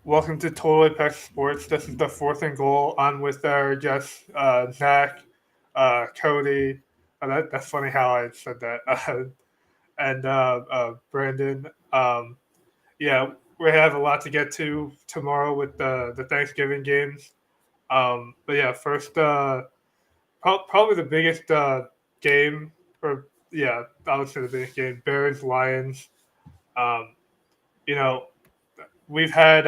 Welcome to Totally Peck Sports. This is the fourth and goal. I'm with our guests, Zach, Cody. That's funny how I said that. And Brandon. Yeah, we have a lot to get to tomorrow with the Thanksgiving games. But yeah, first, probably the biggest game, or yeah, I would say the biggest game, Bears Lions. Um, you know, we've had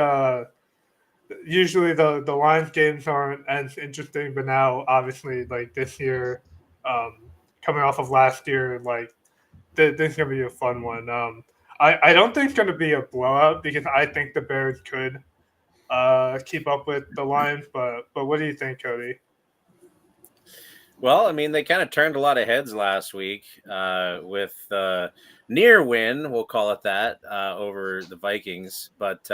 usually the Lions games aren't as interesting, but now obviously like this year, um, coming off of last year, like this is gonna be a fun one. I don't think it's gonna be a blowout because I think the Bears could keep up with the Lions, but what do you think, Cody? Well, I mean, they kind of turned a lot of heads last week with near win, we'll call it that, over the Vikings. But,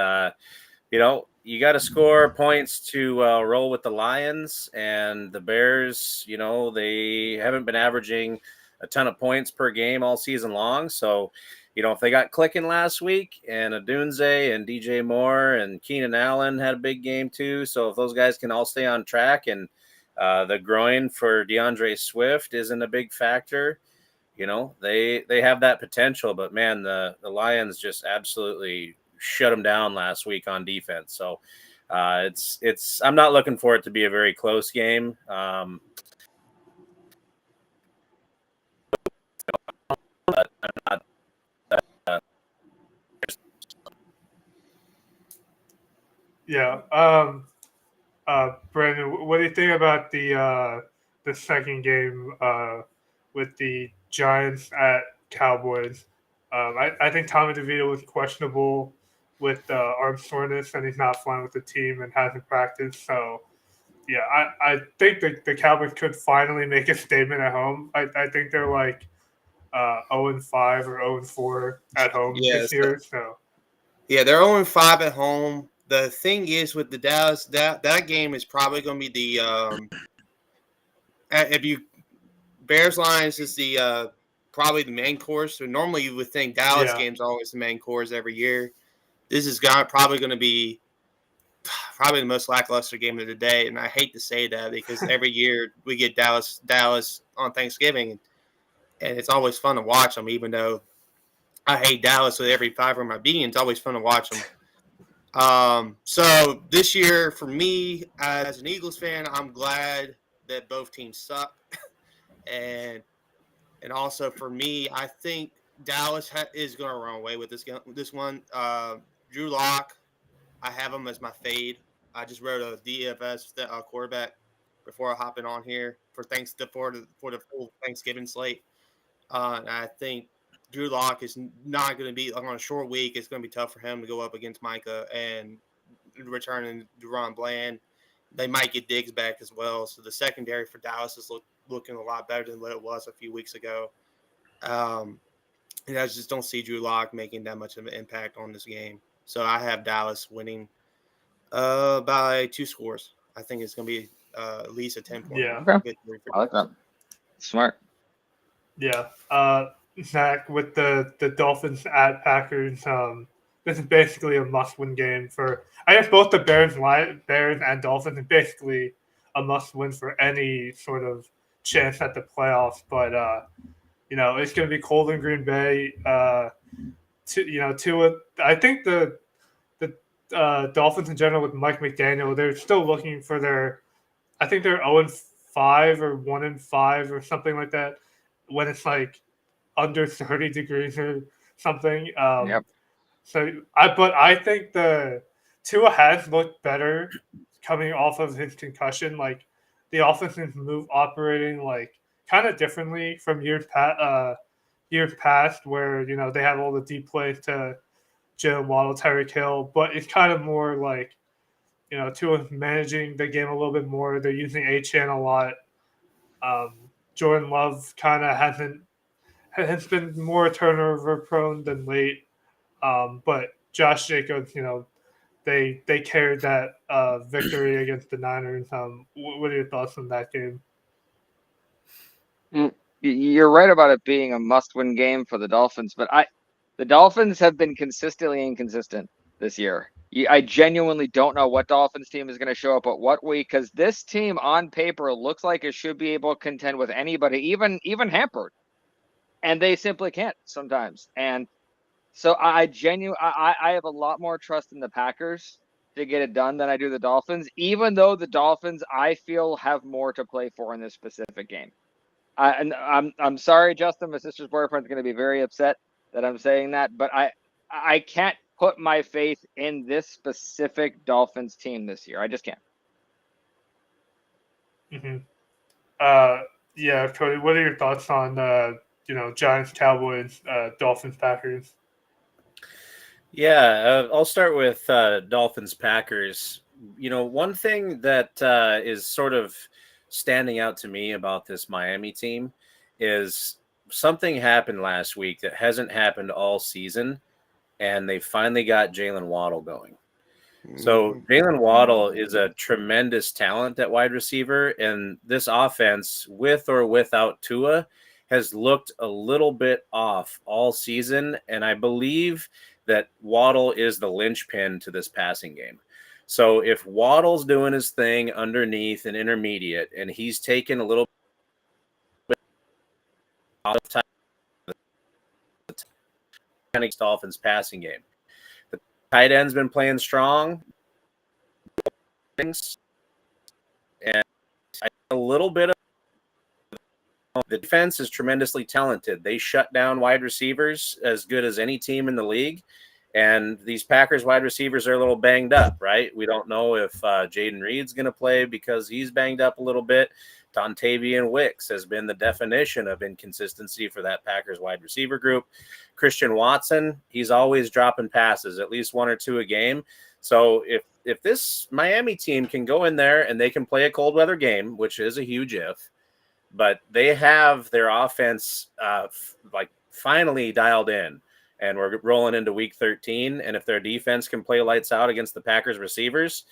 you got to score points to roll with the Lions and the Bears. They haven't been averaging a ton of points per game all season long. So, if they got clicking last week and Adunze and DJ Moore and Keenan Allen had a big game too. So if those guys can all stay on track and the groin for DeAndre Swift isn't a big factor. They have that potential, but man, the Lions just absolutely shut them down last week on defense. So it's I'm not looking for it to be a very close game. But I'm not. Uh, Yeah. Brandon, what do you think about the second game with the Giants at Cowboys? I think Tommy DeVito was questionable with arm soreness, and he's not flying with the team and hasn't practiced. So, yeah, I think the Cowboys could finally make a statement at home. I think they're like 0-5 or 0-4 at home Yes. this year. So, Yeah, they're 0-5 at home. The thing is with the Dallas, that game is probably going to be the if you Bears Lions is the probably the main course. So normally you would think Dallas yeah. games are always the main course every year. This is probably going to be probably the most lackluster game of the day, and I hate to say that because every year we get Dallas on Thanksgiving, and it's always fun to watch them. Even though I hate Dallas with every fiber of my being, it's always fun to watch them. So this year for me as an Eagles fan, I'm glad that both teams suck, and also for me, I think Dallas is going to run away with this one. Drew Lock, I have him as my fade. I just wrote a DFS quarterback before hopping on here for the full Thanksgiving slate. And I think Drew Lock is not going to be on a short week. It's going to be tough for him to go up against Micah and returning Deron Bland. They might get Diggs back as well. So the secondary for Dallas is looking a lot better than what it was a few weeks ago. And I just don't see Drew Lock making that much of an impact on this game. So I have Dallas winning by 2 scores. I think it's going to be at least a 10-point victory. I like that. Smart. Yeah. Zach, with the Dolphins at Packers, this is basically a must-win game for, I guess, both the Bears and Dolphins. It's basically a must-win for any sort of chance at the playoffs. But it's going to be cold in Green Bay. I think the Dolphins in general with Mike McDaniel, they're still looking for their. I think they're 0-5 or 1-5 or something like that when it's like under 30 degrees or something. Yep. But I think the Tua has looked better coming off of his concussion. Like the offense is operating like kind of differently from years past, where they have all the deep plays to Jalen Waddle, Tyreek Hill, but it's kind of more like Tua managing the game a little bit more. They're using A-Chan a lot. Jordan Love kind of has been more turnover prone than late. But Josh Jacobs, they carried that victory against the Niners. What are your thoughts on that game? You're right about it being a must-win game for the Dolphins, but the Dolphins have been consistently inconsistent this year. I genuinely don't know what Dolphins team is going to show up at what week, because this team on paper looks like it should be able to contend with anybody, even hampered, and they simply can't sometimes. And so I have a lot more trust in the Packers to get it done than I do the Dolphins, even though the Dolphins I feel have more to play for in this specific game. And I'm sorry, Justin, my sister's boyfriend's going to be very upset that I'm saying that, but I can't put my faith in this specific Dolphins team this year. I just can't. Mm-hmm. Yeah, Cody, what are your thoughts on Giants, Cowboys, Dolphins, Packers? Yeah, I'll start with Dolphins Packers. One thing that is sort of standing out to me about this Miami team is something happened last week that hasn't happened all season, and they finally got Jalen Waddle going. So Jalen Waddle is a tremendous talent at wide receiver, and this offense, with or without Tua, has looked a little bit off all season, and I believe that Waddle is the linchpin to this passing game. So if Waddle's doing his thing underneath and intermediate, and he's taken a little bit of time the Dolphins passing game, the tight end's been playing strong, and a little bit of the defense is tremendously talented. They shut down wide receivers as good as any team in the league. And these Packers wide receivers are a little banged up, right? We don't know if Jaden Reed's going to play because he's banged up a little bit. Dontavian Wicks has been the definition of inconsistency for that Packers wide receiver group. Christian Watson, he's always dropping passes, at least one or two a game. So if this Miami team can go in there and they can play a cold weather game, which is a huge if, but they have their offense finally dialed in, and we're rolling into week 13. And if their defense can play lights out against the Packers receivers,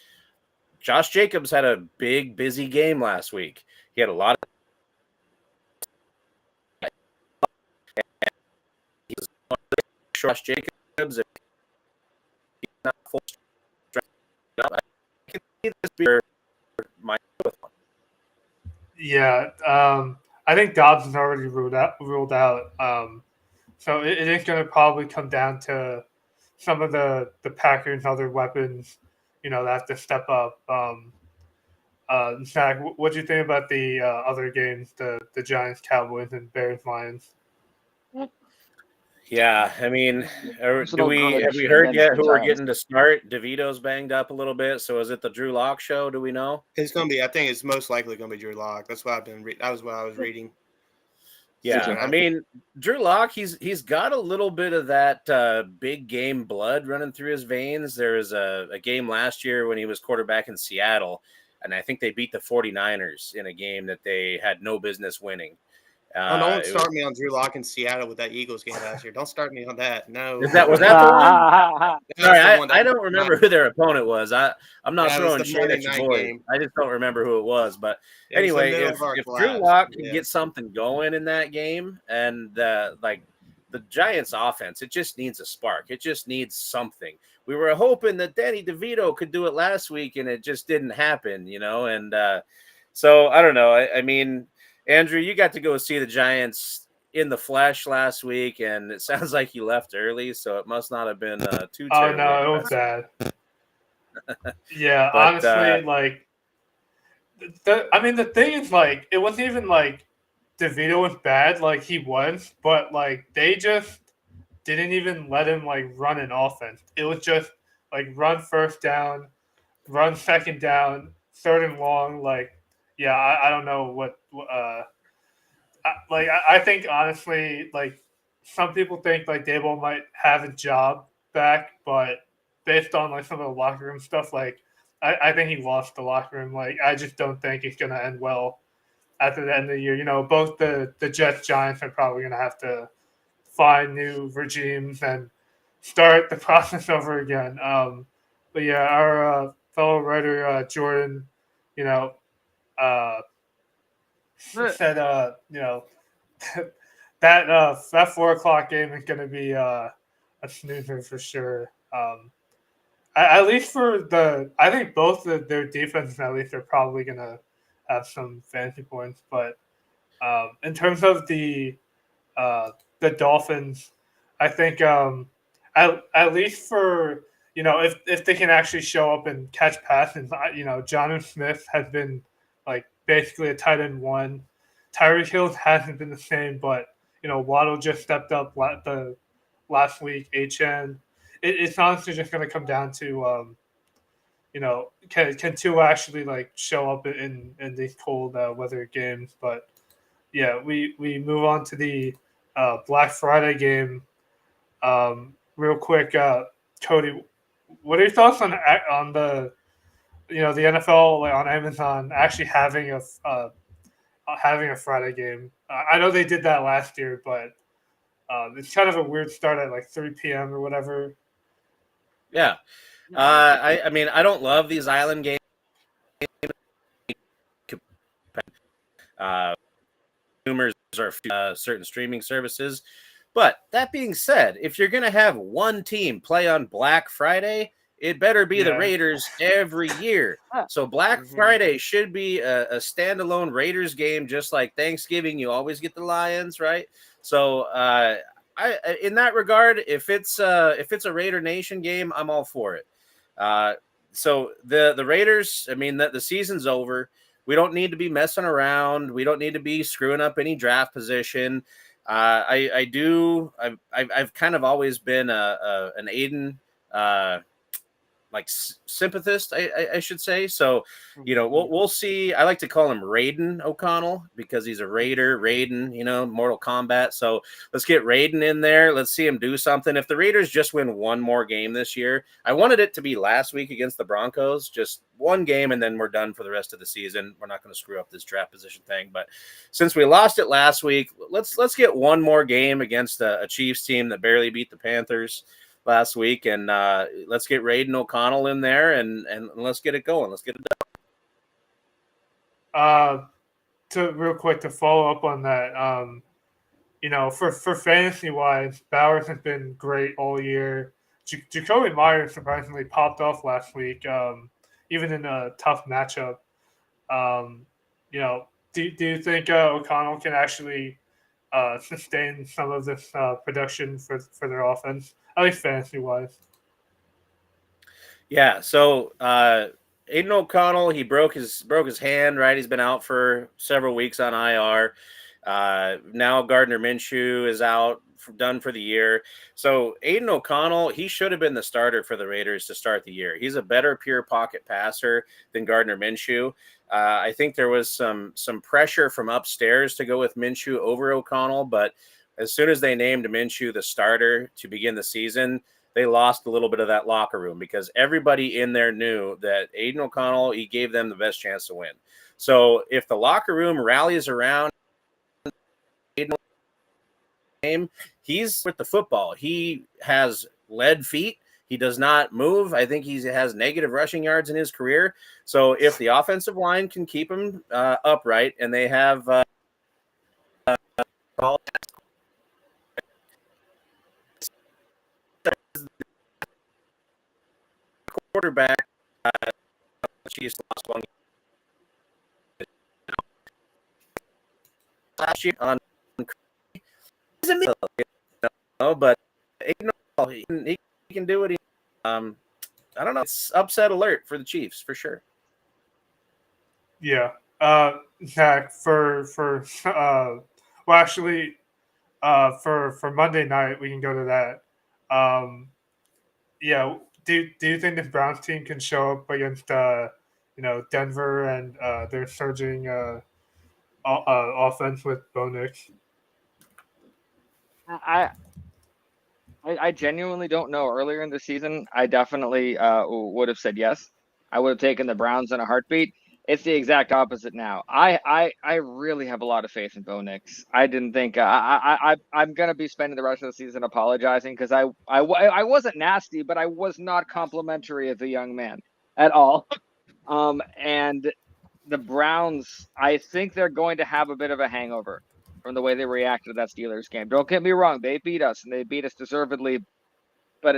Josh Jacobs had a big, busy game last week. He had a lot of Josh Jacobs. If he's not full strength, I can see this being my with one. Yeah, I think Dobbs is already ruled out. So it is going to probably come down to some of the Packers' other weapons, that have to step up. Zach, what do you think about the other games, the Giants, Cowboys, and Bears, Lions? Yeah, I mean, have Personal we grudge heard against yet the who we're Giants. getting to start? DeVito's banged up a little bit, so is it the Drew Lock show? Do we know? It's going to be. I think it's most likely going to be Drew Lock. That's what I've been. That was what I was reading. Yeah, I mean, Drew Lock, he's got a little bit of that big game blood running through his veins. There was a game last year when he was quarterback in Seattle, and I think they beat the 49ers in a game that they had no business winning. Don't start me on Drew Lock in Seattle with that Eagles game last year. Don't start me on that. No. Was that the one? Sorry, I don't remember who their opponent was. I'm not throwing shade at your boys. I just don't remember who it was. But anyway, if Drew Lock can get something going in that game, and the Giants offense, it just needs a spark. It just needs something. We were hoping that Danny DeVito could do it last week, and it just didn't happen, And so I don't know. I mean, Andrew, you got to go see the Giants in the flesh last week, and it sounds like you left early, so it must not have been too terrible. Oh, no, it was bad. Yeah, but, honestly, the thing is, it wasn't even, DeVito was bad, he was, but, they just didn't even let him, run an offense. It was just, run first down, run second down, third and long, yeah, I don't know what I think honestly, some people think Dable might have a job back, but based on some of the locker room stuff, I think he lost the locker room. I just don't think it's gonna end well at the end of the year. Both the Jets, Giants are probably gonna have to find new regimes and start the process over again. But yeah, our fellow writer Jordan, said that 4 o'clock game is going to be a snoozer for sure. At least I think both their defenses at least are probably gonna have some fantasy points. But in terms of the Dolphins, I think at least for if they can actually show up and catch passes, Jonnu Smith has been like basically a tight end one. Tyreek Hill hasn't been the same, but Waddle just stepped up the last week. HN, it's honestly just going to come down to can Tua actually like show up in these cold weather games? But yeah, we move on to the Black Friday game. Real quick, Cody, what are your thoughts on the NFL like on Amazon actually having a Friday game? I know they did that last year, but it's kind of a weird start at like 3 p.m. or whatever. Yeah. I mean, I don't love these island games. Consumers are certain streaming services. But that being said, if you're going to have one team play on Black Friday, it better be the Raiders every year. So Black Friday should be a standalone Raiders game, just like Thanksgiving. You always get the Lions, right? So in that regard, if it's a Raider Nation game, I'm all for it. So the Raiders, I mean, the season's over. We don't need to be messing around. We don't need to be screwing up any draft position. I've kind of always been an Aiden sympathist, I should say. So, we'll see. I like to call him Raiden O'Connell because he's a Raider, Raiden, Mortal Kombat. So let's get Raiden in there. Let's see him do something. If the Raiders just win one more game this year, I wanted it to be last week against the Broncos, just one game, and then we're done for the rest of the season. We're not going to screw up this draft position thing. But since we lost it last week, let's get one more game against a Chiefs team that barely beat the Panthers last week, and let's get Raiden O'Connell in there, and let's get it going. Let's get it done. Real quick to follow up on that, for fantasy wise, Bowers has been great all year. Jacoby Myers surprisingly popped off last week, even in a tough matchup. Do you think O'Connell can actually sustain some of this production for their offense, at least fantasy wise? Yeah. So Aiden O'Connell, he broke his hand. Right, he's been out for several weeks on IR. Now Gardner Minshew is out, done for the year. So Aiden O'Connell, he should have been the starter for the Raiders to start the year. He's a better pure pocket passer than Gardner Minshew. I think there was some pressure from upstairs to go with Minshew over O'Connell, but as soon as they named Minshew the starter to begin the season, they lost a little bit of that locker room because everybody in there knew that Aiden O'Connell, he gave them the best chance to win. So if the locker room rallies around Aiden, he's with the football. He has lead feet. He does not move. I think he has negative rushing yards in his career. So if the offensive line can keep him upright and they have quarterback, Chiefs lost one last year on but he can do it. I don't know. It's upset alert for the Chiefs for sure. Yeah. Zach, for Monday night we can go to that. Yeah. Do you think this Browns team can show up against Denver and their surging offense with Bo Nix? I genuinely don't know. Earlier in the season, I definitely would have said yes. I would have taken the Browns in a heartbeat. It's the exact opposite now. I really have a lot of faith in Bo Nix. I didn't think I'm gonna be spending the rest of the season apologizing because I wasn't nasty, but I was not complimentary of the young man at all. And the Browns, I think they're going to have a bit of a hangover from the way they reacted to that Steelers game. Don't get me wrong, they beat us and they beat us deservedly, but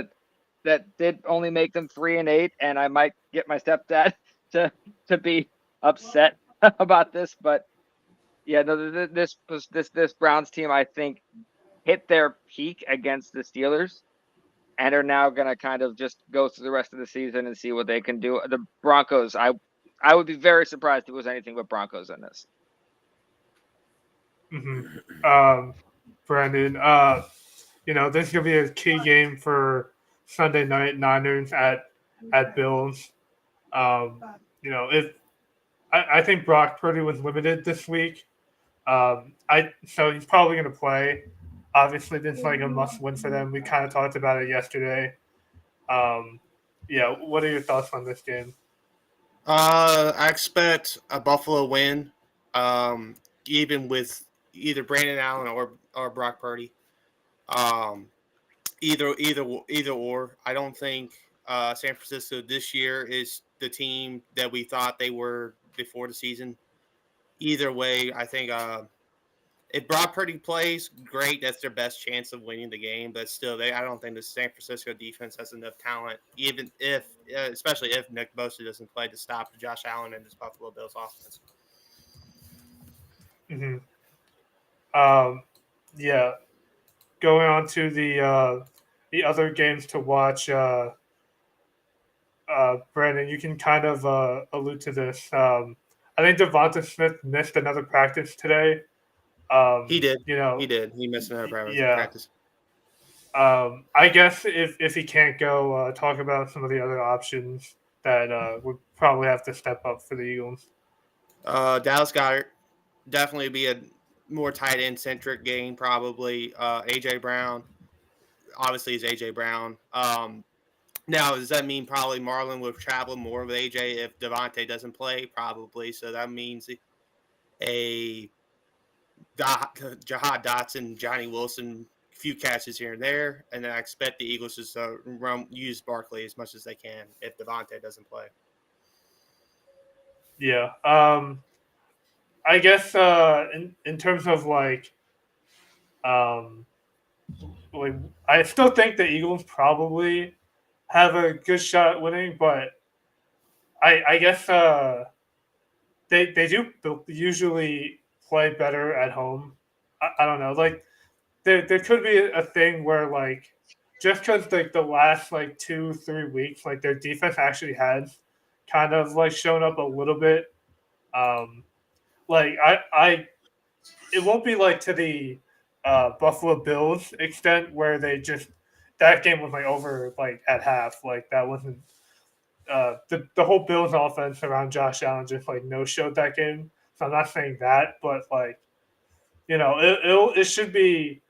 that did only make them 3-8, and I might get my stepdad to be upset about this, but yeah, no, this Browns team, I think, hit their peak against the Steelers and are now going to kind of just go through the rest of the season and see what they can do. The Broncos, I would be very surprised if it was anything but Broncos in this. Brandon, this is gonna be a key game for Sunday night Niners at Bills. If I think Brock Purdy was limited this week, so he's probably gonna play. Obviously, this is like a must win for them. We kind of talked about it yesterday. What are your thoughts on this game? I expect a Buffalo win, even with either Brandon Allen or Brock Purdy. Either or. I don't think San Francisco this year is the team that we thought they were before the season. Either way, I think if Brock Purdy plays, great. That's their best chance of winning the game. But still, I don't think the San Francisco defense has enough talent, even if, especially if Nick Bosa doesn't play, to stop Josh Allen and this Buffalo Bills offense. Mm-hmm. Yeah. Going on to the other games to watch, Brandon, you can kind of allude to this. I think Devonta Smith missed another practice today. He did. You know, He did. He missed another yeah. practice. I guess if he can't go, talk about some of the other options that would probably have to step up for the Eagles. Dallas Goedert definitely be a more tight end centric game. Probably AJ Brown. Obviously, is AJ Brown. Now, does that mean probably Marlon will travel more with AJ if Devontae doesn't play? Probably. So that means a Jahad Dotson, Johnny Wilson, few catches here and there, and then I expect the Eagles to use Barkley as much as they can if Devontae doesn't play. Yeah. I guess in terms of like I still think the Eagles probably have a good shot at winning, but I guess they do usually play better at home. I don't know. Like there could be a thing where like just because like the last like 2-3 weeks like their defense actually has kind of like shown up a little bit. Like I it won't be like to the Buffalo Bills extent where they just that game was like over like at half. Like that wasn't the whole Bills offense around Josh Allen just like no showed that game. So I'm not saying that, but like it should be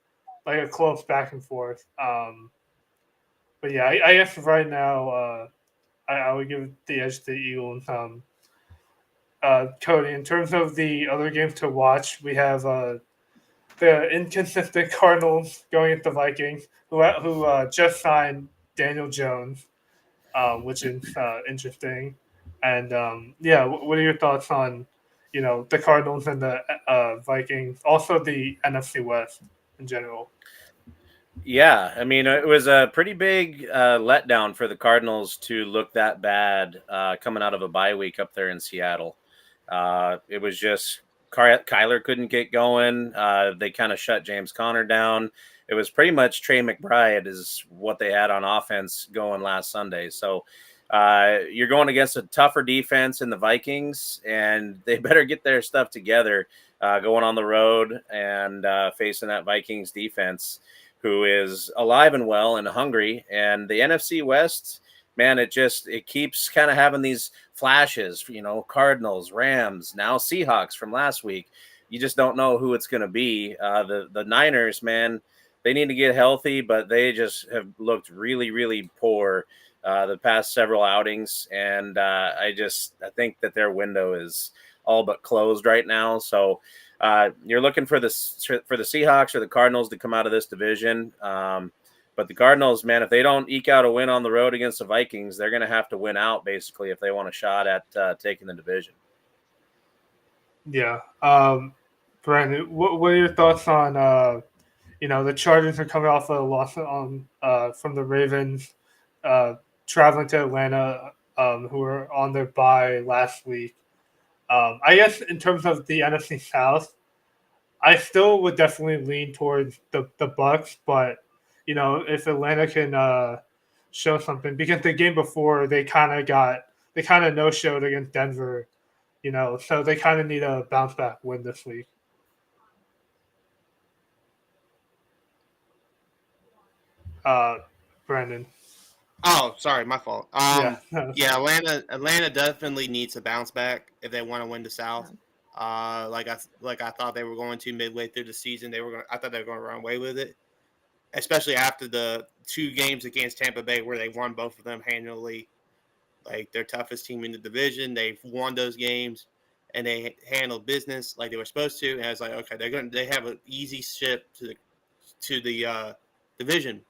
like a close back and forth. But yeah, I guess right now I would give the edge to the Eagles. Cody, in terms of the other games to watch, we have the inconsistent Cardinals going at the Vikings, who just signed Daniel Jones, which is interesting. And what are your thoughts on the Cardinals and the Vikings, also the NFC West in general? Yeah, I mean, it was a pretty big letdown for the Cardinals to look that bad coming out of a bye week up there in Seattle. It was just Kyler couldn't get going. They kind of shut James Conner down. It was pretty much Trey McBride is what they had on offense going last Sunday. So you're going against a tougher defense in the Vikings, and they better get their stuff together going on the road and facing that Vikings defense, who is alive and well and hungry. And the NFC West, man, it keeps kind of having these flashes, Cardinals, Rams, now Seahawks from last week. You just don't know who it's going to be. The Niners, man, they need to get healthy, but they just have looked really, really poor the past several outings. And I think that their window is all but closed right now. So you're looking for the Seahawks or the Cardinals to come out of this division. But the Cardinals, man, if they don't eke out a win on the road against the Vikings, they're going to have to win out, basically, if they want a shot at taking the division. Yeah. Brandon, what are your thoughts on, the Chargers are coming off a loss from the Ravens. traveling to Atlanta, who were on their bye last week. I guess in terms of the NFC South, I still would definitely lean towards the Bucks, but if Atlanta can show something, because the game before they kind of no showed against Denver, so they kind of need a bounce back win this week. Uh, Brandon, Oh, sorry, my fault. yeah, Yeah, Atlanta definitely needs to bounce back if they want to win the South. Like I thought they were going to midway through the season. I thought they were going to run away with it, especially after the 2 games against Tampa Bay where they won both of them handily. Like their toughest team in the division, they've won those games and they handled business like they were supposed to. And I was like, okay, they have an easy ship to the division.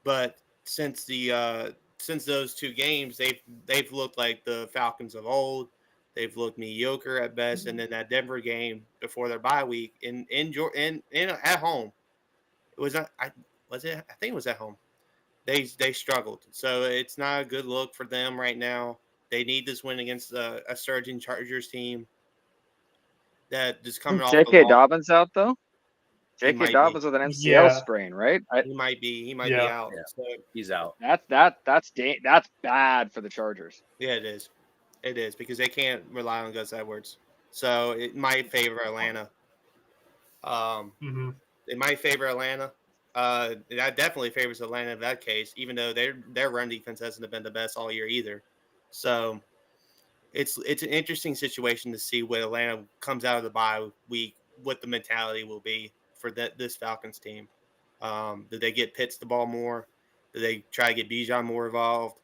But since those 2 games, they've looked like the Falcons of old. They've looked mediocre at best, and then that Denver game before their bye week in at home, it was not. I was it. I think it was at home. They struggled, so it's not a good look for them right now. They need this win against a surging Chargers team that is coming Isn't off the J.K. loss. Dobbins out though? He J.K. might be. Dobbins with an MCL yeah, sprain, right? He might be yeah. out. Yeah. So He's out. That's bad for the Chargers. yeah, it is. It is because they can't rely on Gus Edwards. So it might favor Atlanta. Hmm. It might favor Atlanta. That definitely favors Atlanta in that case, even though their run defense hasn't been the best all year either. So it's an interesting situation to see what Atlanta comes out of the bye week, what the mentality will be for this Falcons team. Do they get Pitts the ball more? Do they try to get Bijan more involved?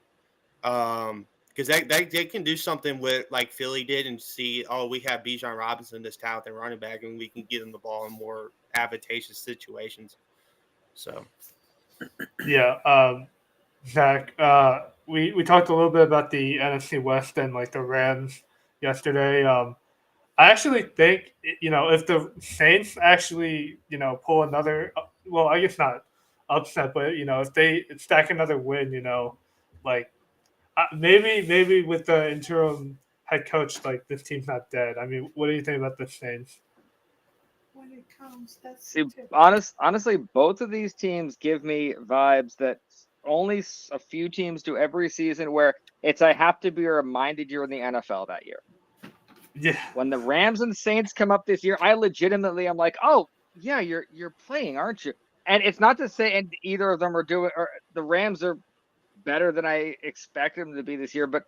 Because they can do something with like Philly did and see, oh, we have Bijan Robinson, this talented running back, and we can get him the ball in more advantageous situations. So Yeah, Zach, we talked a little bit about the NFC West and like the Rams yesterday. I actually think if the Saints actually pull another, well, I guess not upset, but if they stack another win, like maybe with the interim head coach, like this team's not dead. I mean, what do you think about the Saints? See, honestly, both of these teams give me vibes that only a few teams do every season, where it's I have to be reminded you're in the NFL that year. Yeah, When the Rams and Saints come up this year, I legitimately am like, oh yeah, you're playing, aren't you? And it's not to say and either of them are doing, or the Rams are better than I expect them to be this year, but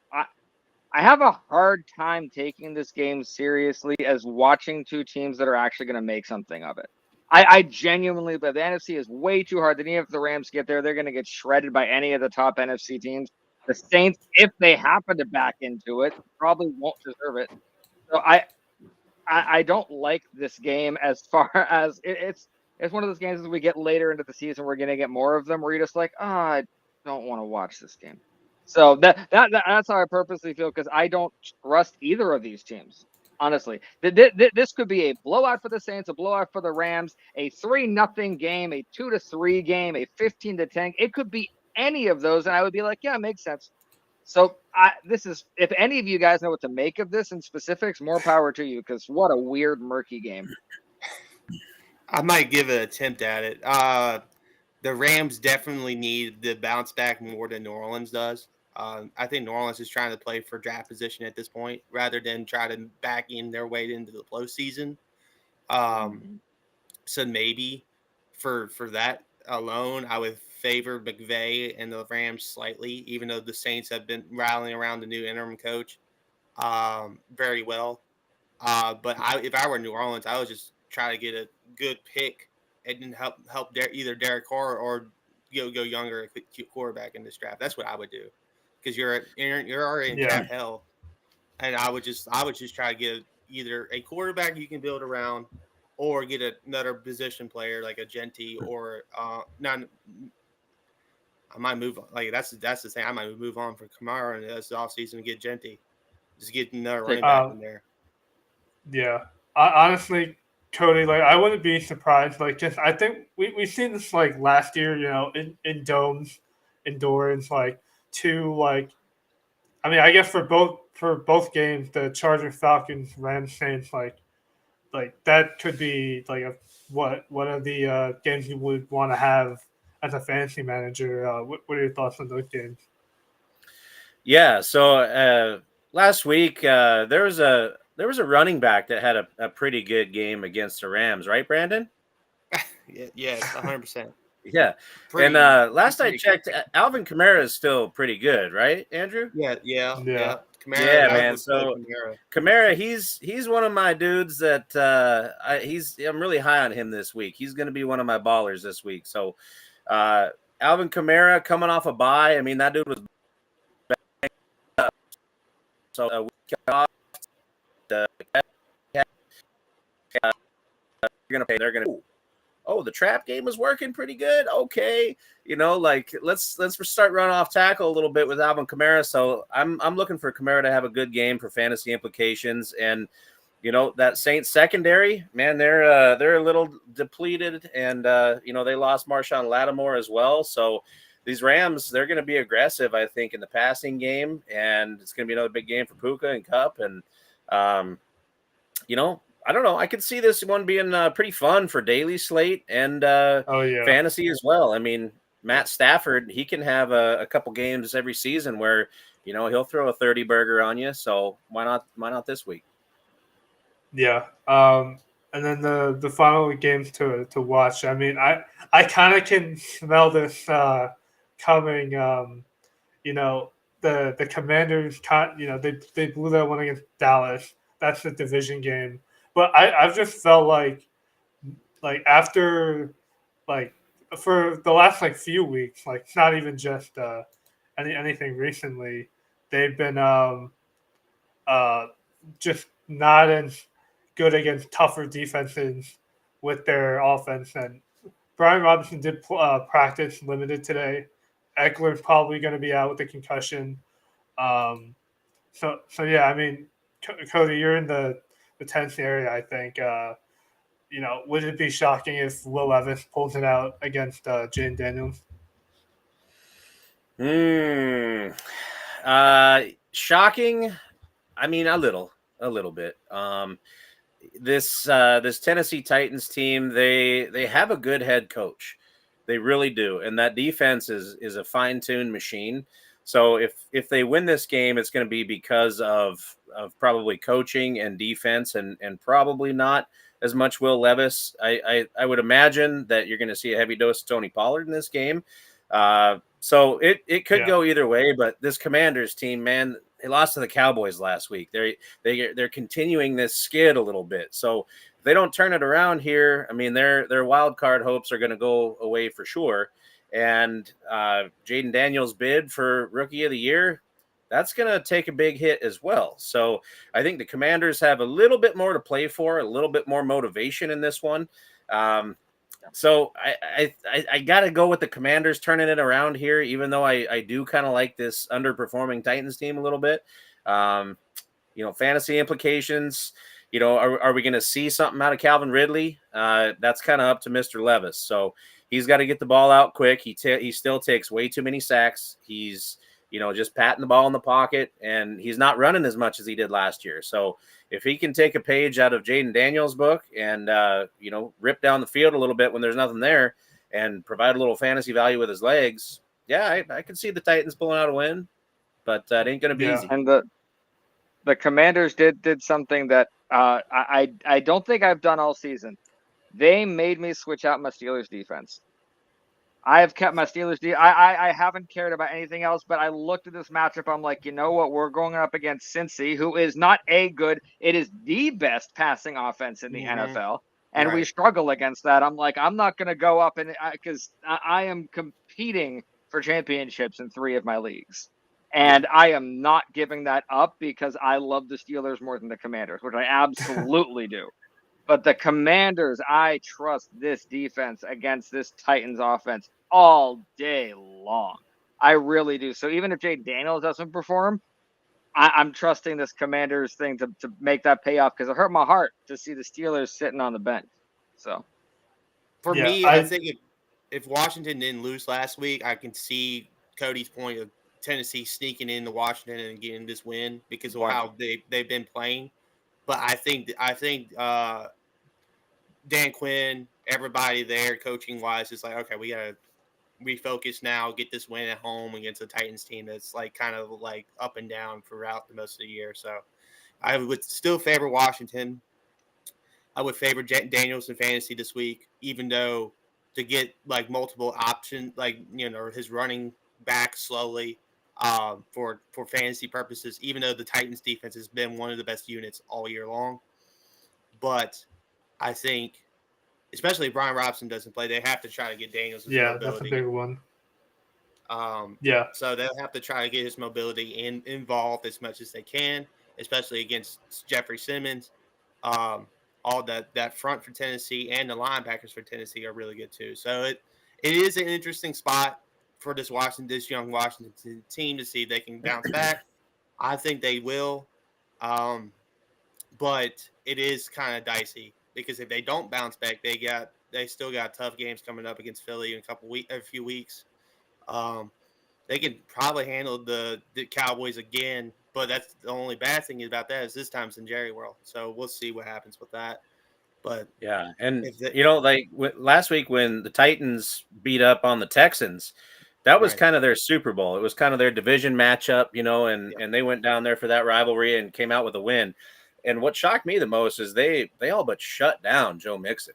I have a hard time taking this game seriously as watching two teams that are actually going to make something of it. I genuinely, but the NFC is way too hard. That even if the Rams get there, they're going to get shredded by any of the top NFC teams. The Saints, if they happen to back into it, probably won't deserve it. So I don't like this game as far as it's one of those games as we get later into the season, we're going to get more of them where you're just like, I don't want to watch this game. So that's how I purposely feel, because I don't trust either of these teams. Honestly, this could be a blowout for the Saints, a blowout for the Rams, a 3-0 game, a 2-3 game, a 15-10. It could be any of those, and I would be like, yeah, it makes sense. So this is, if any of you guys know what to make of this in specifics, more power to you, because what a weird, murky game. I might give an attempt at it. The Rams definitely need the bounce back more than New Orleans does. I think New Orleans is trying to play for draft position at this point rather than try to back in their way into the postseason. So maybe for that alone, I would favor McVay and the Rams slightly, even though the Saints have been rallying around the new interim coach very well. But if I were New Orleans, I would just try to get a good pick and then help either Derek Carr or go younger quarterback in this draft. That's what I would do, because you're already in yeah, cap hell, and I would just try to get either a quarterback you can build around, or get another position player like a Genti or not. I might move on. Like that's the thing. I might move on for Kamara in this offseason and get Genti. Just get another running back in there. yeah. Honestly, Cody, like I wouldn't be surprised. Like, just I think we've seen this like last year, in domes, endurance, like two like. I mean, I guess for both games, the Chargers, Falcons, Rams, Saints, like that could be like one of the games you would want to have as a fantasy manager. What are your thoughts on those games? Yeah. So last week there was a running back that had a pretty good game against the Rams, right, Brandon? Yes, 100%. Yeah. Pretty, And last I pretty checked, Alvin Kamara is still pretty good, right, Andrew? Yeah. Yeah. Kamara, Yeah, I man. would play So Kamara. Kamara, he's one of my dudes that I'm really high on him this week. He's going to be one of my ballers this week. So Alvin Kamara coming off a bye. I mean, that dude was so a week off. Uh, they're gonna. Oh, the trap game was working pretty good. Okay, like let's start running off tackle a little bit with Alvin Kamara. So I'm looking for Kamara to have a good game for fantasy implications. And that Saints secondary, man, they're a little depleted, and they lost Marshawn Lattimore as well. So these Rams, they're going to be aggressive, I think, in the passing game, and it's going to be another big game for Puka and Kupp. And I don't know. I could see this one being pretty fun for daily slate and Oh yeah. fantasy as well. I mean, Matt Stafford, he can have a couple games every season where he'll throw a 30 burger on you. So why not this week? Yeah. And then the final games to watch. I mean, I kind of can smell this coming. The Commanders, they blew that one against Dallas. That's the division game. But I've just felt like after like for the last few weeks, like it's not even just anything recently, they've been just not as good against tougher defenses with their offense. And Brian Robinson did practice limited today. Eckler's probably going to be out with the concussion. So yeah, I mean, Cody, you're in the Tennessee area, I think. Would it be shocking if Will Levis pulls it out against Jane Daniels? Shocking. I mean, a little bit. This Tennessee Titans team, they have a good head coach. They really do. And that defense is a fine-tuned machine. So if they win this game, it's going to be because of probably coaching and defense and probably not as much Will Levis. I would imagine that you're going to see a heavy dose of Tony Pollard in this game. So it could go either way, but this Commanders team, man, they lost to the Cowboys last week. They're continuing this skid a little bit. So if they don't turn it around here, I mean, their wild card hopes are going to go away for sure. And Jaden Daniels' bid for Rookie of the Year, that's going to take a big hit as well. So I think the Commanders have a little bit more to play for, a little bit more motivation in this one. So I got to go with the Commanders turning it around here, even though I do kind of like this underperforming Titans team a little bit. Fantasy implications, are we going to see something out of Calvin Ridley? That's kind of up to Mr. Levis. So he's got to get the ball out quick. He still takes way too many sacks. He's, just patting the ball in the pocket, and he's not running as much as he did last year. So if he can take a page out of Jaden Daniels' book and, rip down the field a little bit when there's nothing there and provide a little fantasy value with his legs, yeah, I can see the Titans pulling out a win, but it ain't going to be easy. And the Commanders did something that I don't think I've done all season. They made me switch out my Steelers defense. I have kept my Steelers. I haven't cared about anything else, but I looked at this matchup. I'm like, you know what? We're going up against Cincy, who is not good. It is the best passing offense in the NFL, and we struggle against that. I'm like, I'm not going to go up because I am competing for championships in 3 of my leagues, and I am not giving that up because I love the Steelers more than the Commanders, which I absolutely do. But the Commanders, I trust this defense against this Titans offense all day long. I really do. So even if Jay Daniels doesn't perform, I'm trusting this Commanders thing to make that pay off because it hurt my heart to see the Steelers sitting on the bench. So for me, I think if Washington didn't lose last week, I can see Cody's point of Tennessee sneaking into Washington and getting this win because of Right. how they've been playing. But I think Dan Quinn, everybody there coaching wise is like, okay, we gotta refocus now, get this win at home against a Titans team that's like kind of like up and down throughout the most of the year. So I would still favor Washington. I would favor Daniels in fantasy this week, even though to get like multiple options, like his running back slowly for fantasy purposes, even though the Titans defense has been one of the best units all year long. But I think, especially if Brian Robson doesn't play, they have to try to get Daniels' Yeah, that's a mobility. big one. Yeah. So they'll have to try to get his mobility involved as much as they can, especially against Jeffrey Simmons. All that front for Tennessee and the linebackers for Tennessee are really good too. So it is an interesting spot for this young Washington team to see if they can bounce back. I think they will, but it is kind of dicey because if they don't bounce back, they still got tough games coming up against Philly in a few weeks. They can probably handle the Cowboys again, but that's the only bad thing about that is this time's in Jerry World. So we'll see what happens with that. But yeah, and like last week when the Titans beat up on the Texans, that was kind of their Super Bowl. It was kind of their division matchup, and they went down there for that rivalry and came out with a win. And what shocked me the most is they all but shut down Joe Mixon.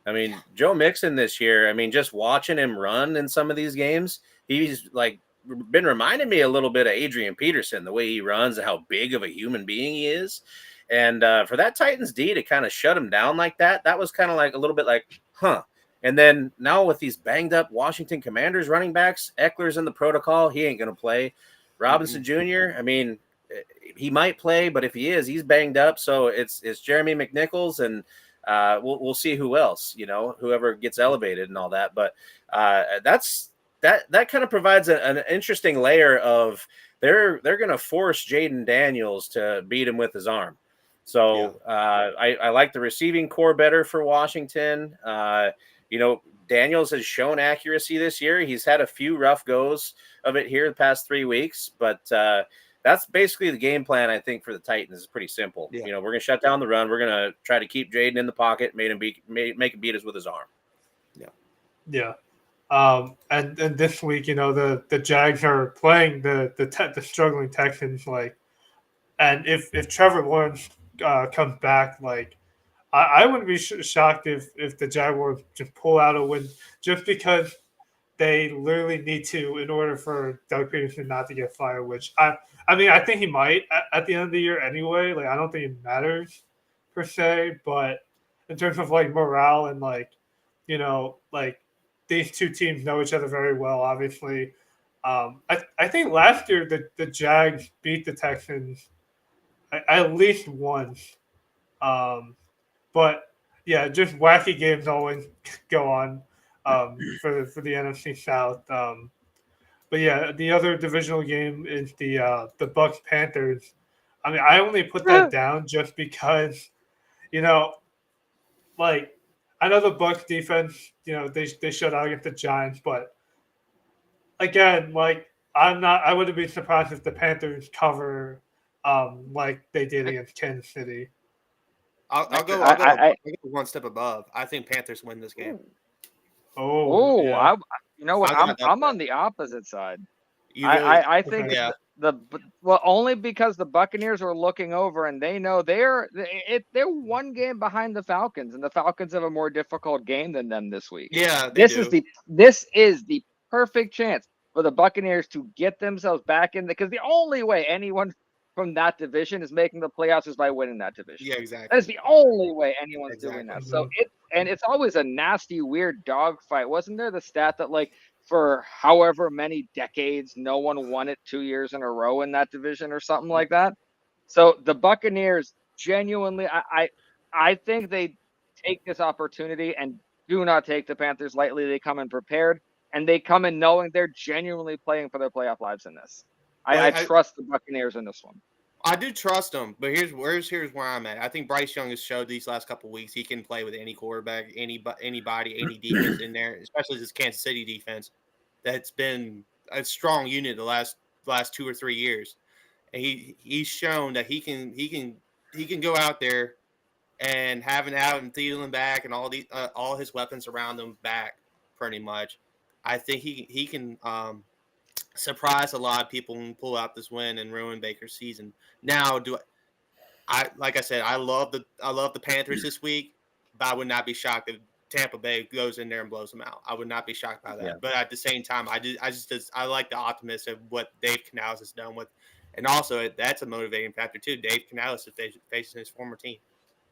I mean, Joe Mixon this year, just watching him run in some of these games, he's like been reminding me a little bit of Adrian Peterson, the way he runs and how big of a human being he is. And for that Titans D to kind of shut him down like that was kind of like a little bit like, huh. And then now with these banged up Washington Commanders running backs, Eckler's in the protocol. He ain't going to play. Robinson Jr., he might play, but if he is, he's banged up. So it's Jeremy McNichols and we'll see who else, whoever gets elevated and all that. But that kind of provides an interesting layer of they're going to force Jaden Daniels to beat him with his arm. So I like the receiving core better for Washington. Daniels has shown accuracy this year. He's had a few rough goes of it here the past 3 weeks, but that's basically the game plan, I think, for the Titans. It's pretty simple. Yeah. We're going to shut down the run. We're going to try to keep Jaden in the pocket, make him beat us with his arm. Yeah. And this week, the Jags are playing the struggling Texans, and if Trevor Lawrence comes back, I wouldn't be shocked if the Jaguars just pull out a win just because they literally need to in order for Doug Peterson not to get fired, which I think he might at the end of the year anyway. I don't think it matters per se, but in terms of morale and these two teams know each other very well, obviously. I think last year the Jags beat the Texans at least once. But yeah, just wacky games always go on for the NFC South. But yeah, the other divisional game is the Bucks Panthers. I only put that down just because, I know the Bucks defense, they shut out against the Giants, but again, I wouldn't be surprised if the Panthers cover like they did against Kansas City. I'll go one step above. I think Panthers win this game. Yeah. I'm on the opposite side. I think only because the Buccaneers are looking over and they know they're one game behind the Falcons, and the Falcons have a more difficult game than them this week. Yeah, this is the perfect chance for the Buccaneers to get themselves back in because the only way anyone from that division is making the playoffs is by winning that division. Yeah, exactly. That is the only way anyone's doing that. So it's always a nasty, weird dogfight. Wasn't there the stat that for however many decades, no one won it 2 years in a row in that division or something like that? So the Buccaneers genuinely, I think they take this opportunity and do not take the Panthers lightly. They come in prepared and they come in knowing they're genuinely playing for their playoff lives in this. I trust the Buccaneers in this one. I do trust them, but here's where I'm at. I think Bryce Young has showed these last couple of weeks he can play with any quarterback, anybody, any defense in there, especially this Kansas City defense that's been a strong unit the last 2 or 3 years, and he's shown that he can go out there and having Adam Thielen back and all his weapons around him back pretty much. I think he can surprise a lot of people and pull out this win and ruin Baker's season. Now, I like I said, I love the Panthers this week, but I would not be shocked if Tampa Bay goes in there and blows them out. I would not be shocked by that. Yeah. But at the same time, I like the optimism of what Dave Canales has done with, and also that's a motivating factor too. Dave Canales is facing his former team,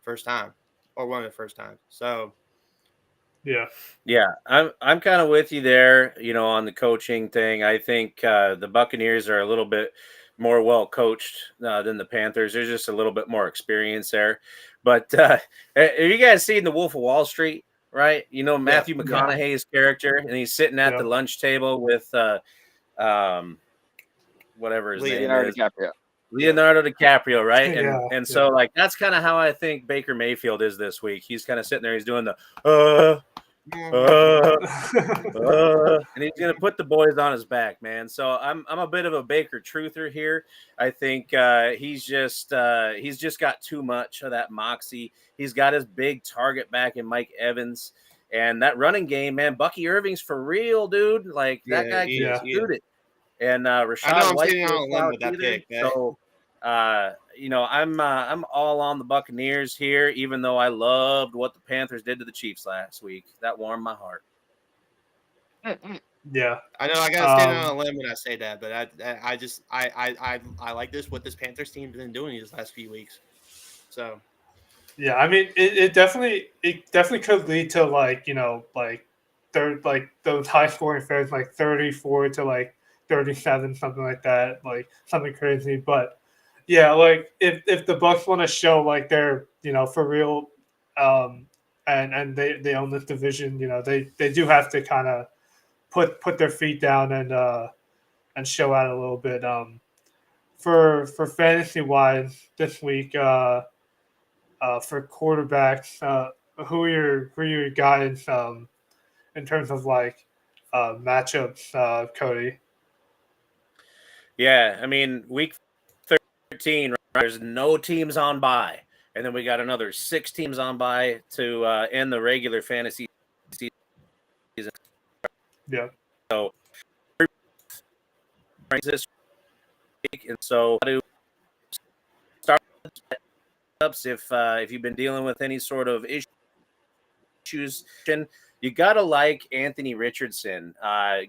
first time, or one of the first times. So Yeah, I'm kind of with you there, on the coaching thing. I think the Buccaneers are a little bit more well coached than the Panthers. There's just a little bit more experience there. But have you guys seen The Wolf of Wall Street? Right, Matthew McConaughey's character, and he's sitting at the lunch table with whatever his name is. Leonardo DiCaprio, right? And so, like, that's kind of how I think Baker Mayfield is this week. He's kind of sitting there, he's doing the and he's gonna put the boys on his back, man. So I'm a bit of a Baker truther here. I think he's just got too much of that moxie. He's got his big target back in Mike Evans, and that running game, man. Bucky Irving's for real, dude. Like that guy can shoot it. And Rashad White with that pick. So I'm all on the Buccaneers here, even though I loved what the Panthers did to the Chiefs last week. That warmed my heart. Yeah, I know I gotta stand on a limb when I say that, but I like what this Panthers team's been doing these last few weeks. So yeah, I mean, it definitely could lead to like those high scoring affairs, like 34 to like 37, something like that, like something crazy. But yeah, like if the Bucs want to show like they're for real, and they own this division, they do have to kind of put their feet down and show out a little bit. For fantasy wise this week, for quarterbacks, who are your guys in terms of like matchups, Cody? Yeah, I mean, week 13, right, there's no teams on bye. And then we got another 6 teams on bye to end the regular fantasy season. Yeah. So this week, and so to start ups if you've been dealing with any sort of issues, you gotta like Anthony Richardson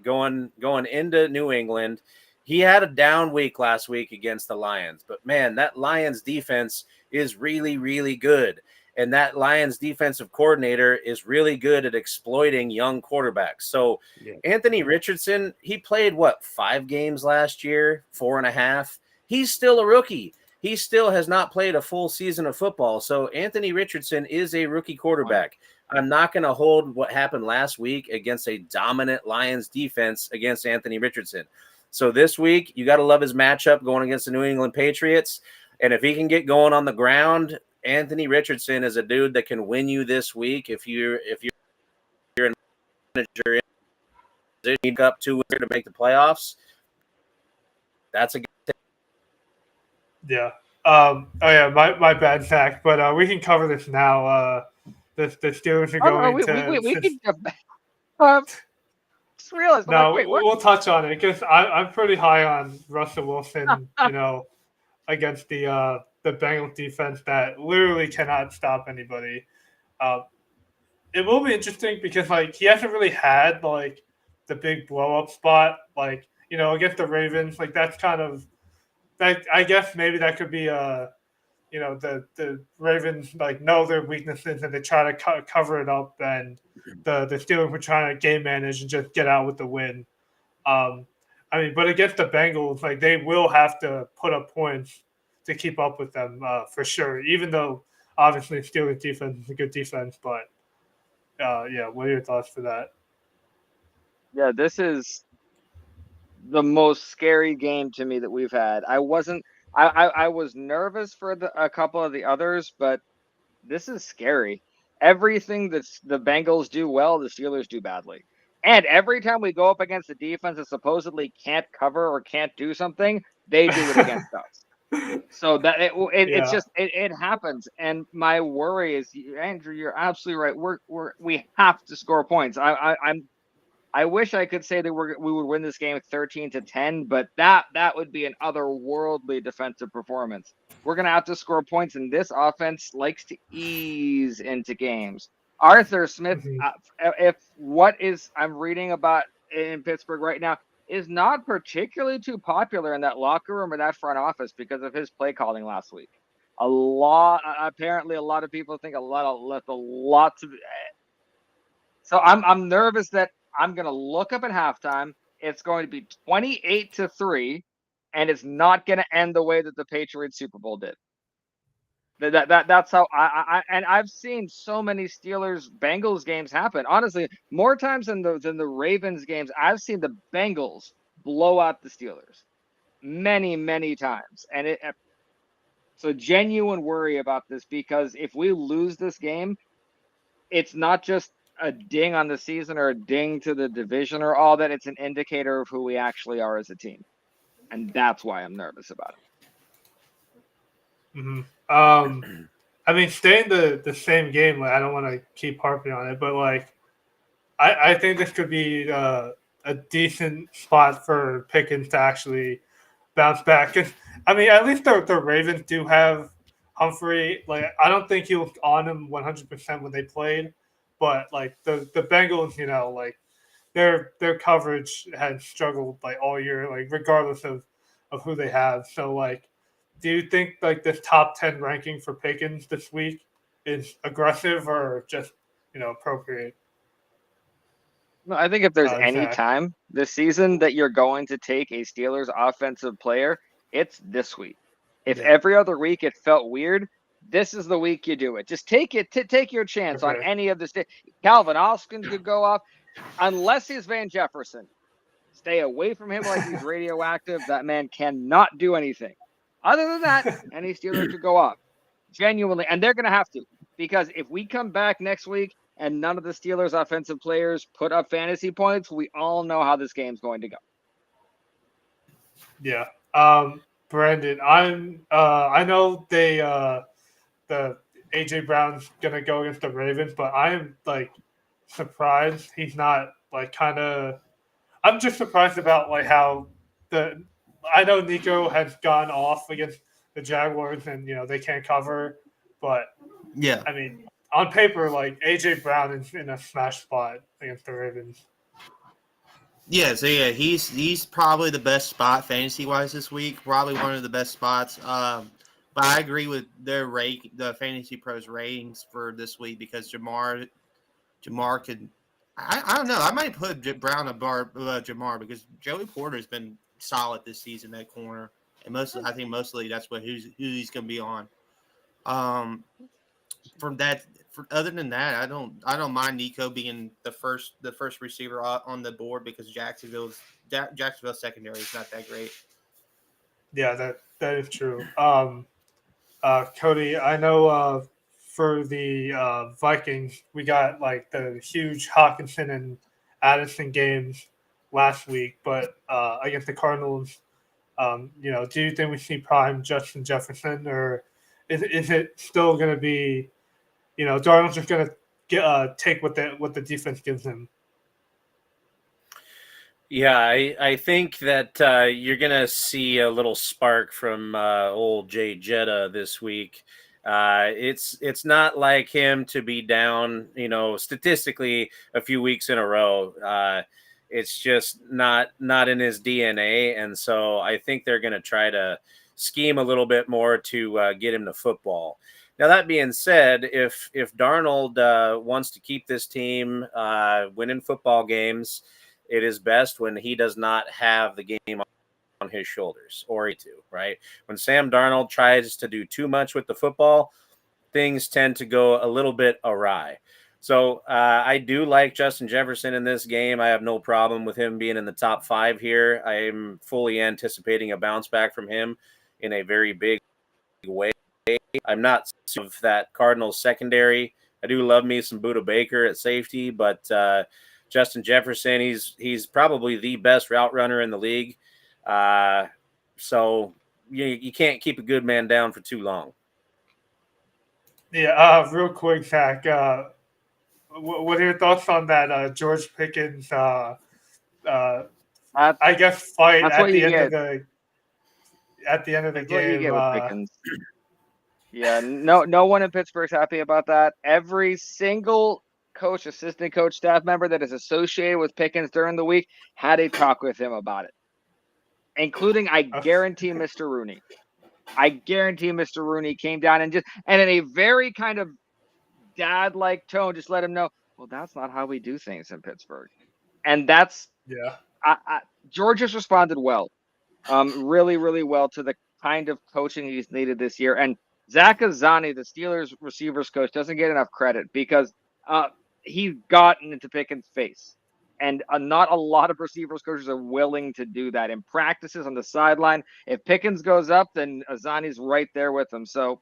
going into New England. He had a down week last week against the Lions, but man, that Lions defense is really, really good. And that Lions defensive coordinator is really good at exploiting young quarterbacks. So Anthony Richardson, he played 5 games last year, 4.5. He's still a rookie. He still has not played a full season of football. So Anthony Richardson is a rookie quarterback. I'm not going to hold what happened last week against a dominant Lions defense against Anthony Richardson. So this week, you got to love his matchup going against the New England Patriots. And if he can get going on the ground, Anthony Richardson is a dude that can win you this week. If you're a manager in up 2 weeks to make the playoffs, that's a good thing. Yeah. My bad, Zach. But we can cover this now. The Steelers are going to. Realized, we'll touch on it because I'm pretty high on Russell Wilson. Against the Bengals defense that literally cannot stop anybody. It will be interesting because he hasn't really had the big blow up spot against the Ravens. That's kind of that. I guess maybe that could be the Ravens know their weaknesses and they try to cover it up, and the Steelers were trying to game manage and just get out with the win. But against the Bengals, they will have to put up points to keep up with them for sure. Even though obviously Steelers defense is a good defense, but what are your thoughts for that? Yeah, this is the most scary game to me that we've had. I was nervous for a couple of the others, but this is scary. Everything that the Bengals do well, the Steelers do badly. And every time we go up against a defense that supposedly can't cover or can't do something, they do it against us. So that it's Yeah. just it happens. And my worry is, Andrew, you're absolutely right. We have to score points. I wish I could say that we would win this game 13-10, but that would be an otherworldly defensive performance. We're gonna have to score points, and this offense likes to ease into games. Arthur Smith, Mhm. if what is I'm reading about in Pittsburgh right now is not particularly too popular in that locker room or that front office because of his play calling last week. Apparently, a lot of people think left a lot to. So I'm nervous that I'm gonna look up at halftime. It's going to be 28-3, and it's not gonna end the way that the Patriots Super Bowl did. That's how and I've seen so many Steelers Bengals games happen. Honestly, more times than the Ravens games, I've seen the Bengals blow out the Steelers many times, and so genuine worry about this because if we lose this game, it's not just a ding on the season or a ding to the division or all that. It's an indicator of who we actually are as a team, and that's why I'm nervous about it. I mean, staying the same game. Like, I don't want to keep harping on it, but like, I think this could be a decent spot for Pickens to actually bounce back. 'Cause, I mean, at least the Ravens do have Humphrey. Like, I don't think he was on him 100% when they played, but like the Bengals, like their coverage has struggled like all year, like regardless of who they have. So like, do you think like this top 10 ranking for Pickens this week is aggressive or just appropriate? No, I think if there's any Zach. time this season that you're going to take a Steelers offensive player, it's this week. If Yeah. every other week it felt weird, this is the week you do it. Just take it. Take your chance on Okay. any of the Calvin Austin could go off, unless he's Van Jefferson. Stay away from him like he's radioactive. That man cannot do anything. Other than that, any Steeler could go off. Genuinely. And they're going to have to. Because if we come back next week and none of the Steelers' offensive players put up fantasy points, we all know how this game's going to go. Yeah. Brandon, I know the AJ Brown's gonna go against the Ravens, but I'm like surprised he's not like kind of. I'm just surprised about like how I know Nico has gone off against the Jaguars and they can't cover, but Yeah. I mean on paper like AJ Brown is in a smash spot against the Ravens. Yeah, so yeah, he's probably the best spot fantasy wise this week. Probably one of the best spots. But I agree with the Fantasy Pros ratings for this week because Jamar could. I don't know. I might put Brown above Jamar because Joey Porter's been solid this season at corner, and I think mostly that's who he's going to be on. From that, other than that, I don't mind Nico being the first receiver on the board because Jacksonville's secondary is not that great. Yeah, that is true. Cody, I know for the Vikings, we got like the huge Hawkinson and Addison games last week, but against the Cardinals, do you think we see prime Justin Jefferson, or is it still going to be, Darnold's just going to take what the defense gives him? Yeah, I think that you're going to see a little spark from old Jay Jetta this week. It's not like him to be down, statistically a few weeks in a row. It's just not in his DNA, and so I think they're going to try to scheme a little bit more to get him to football. Now that being said, if Darnold wants to keep this team winning football games, it is best when he does not have the game on his shoulders or right? When Sam Darnold tries to do too much with the football, things tend to go a little bit awry. So I do like Justin Jefferson in this game. I have no problem with him being in the top 5 here. I am fully anticipating a bounce back from him in a very big way. I'm not of that Cardinals secondary. I do love me some Budda Baker at safety, but Justin Jefferson. He's probably the best route runner in the league. So you can't keep a good man down for too long. Yeah, real quick, Zach. What are your thoughts on that George Pickens? That's I guess fight that's at what the you end get. of the That's what you game. get with Pickens. Yeah, no one in Pittsburgh's happy about that. Every single coach, assistant coach, staff member that is associated with Pickens during the week had a talk with him about it, including, I guarantee, Mr. Rooney. I guarantee Mr. Rooney came down and in a very kind of dad-like tone, just let him know, well, that's not how we do things in Pittsburgh. And that's Yeah. George has responded well, really, really well to the kind of coaching he's needed this year. And Zach Azzani, the Steelers receivers coach, doesn't get enough credit because he's gotten into Pickens' face. And not a lot of receivers coaches are willing to do that in practices on the sideline. If Pickens goes up, then Azzani's right there with him. So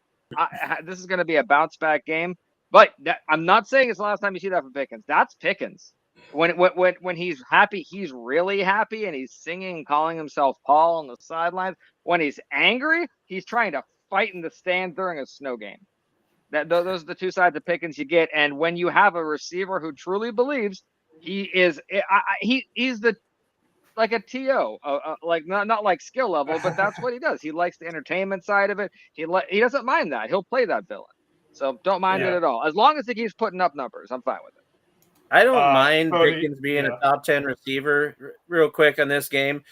this is going to be a bounce back game. But I'm not saying it's the last time you see that from Pickens. That's Pickens. When he's happy, he's really happy, and he's singing and calling himself Paul on the sidelines. When he's angry, he's trying to fight in the stand during a snow game. Those are the two sides of Pickens you get. And when you have a receiver who truly believes he is, he's the like a TO, like not like skill level, but that's what he does. He likes the entertainment side of it. He doesn't mind that. He'll play that villain. So don't mind it at all. As long as he keeps putting up numbers, I'm fine with it. I don't mind Cody, Pickens being a top 10 receiver. Real quick on this game,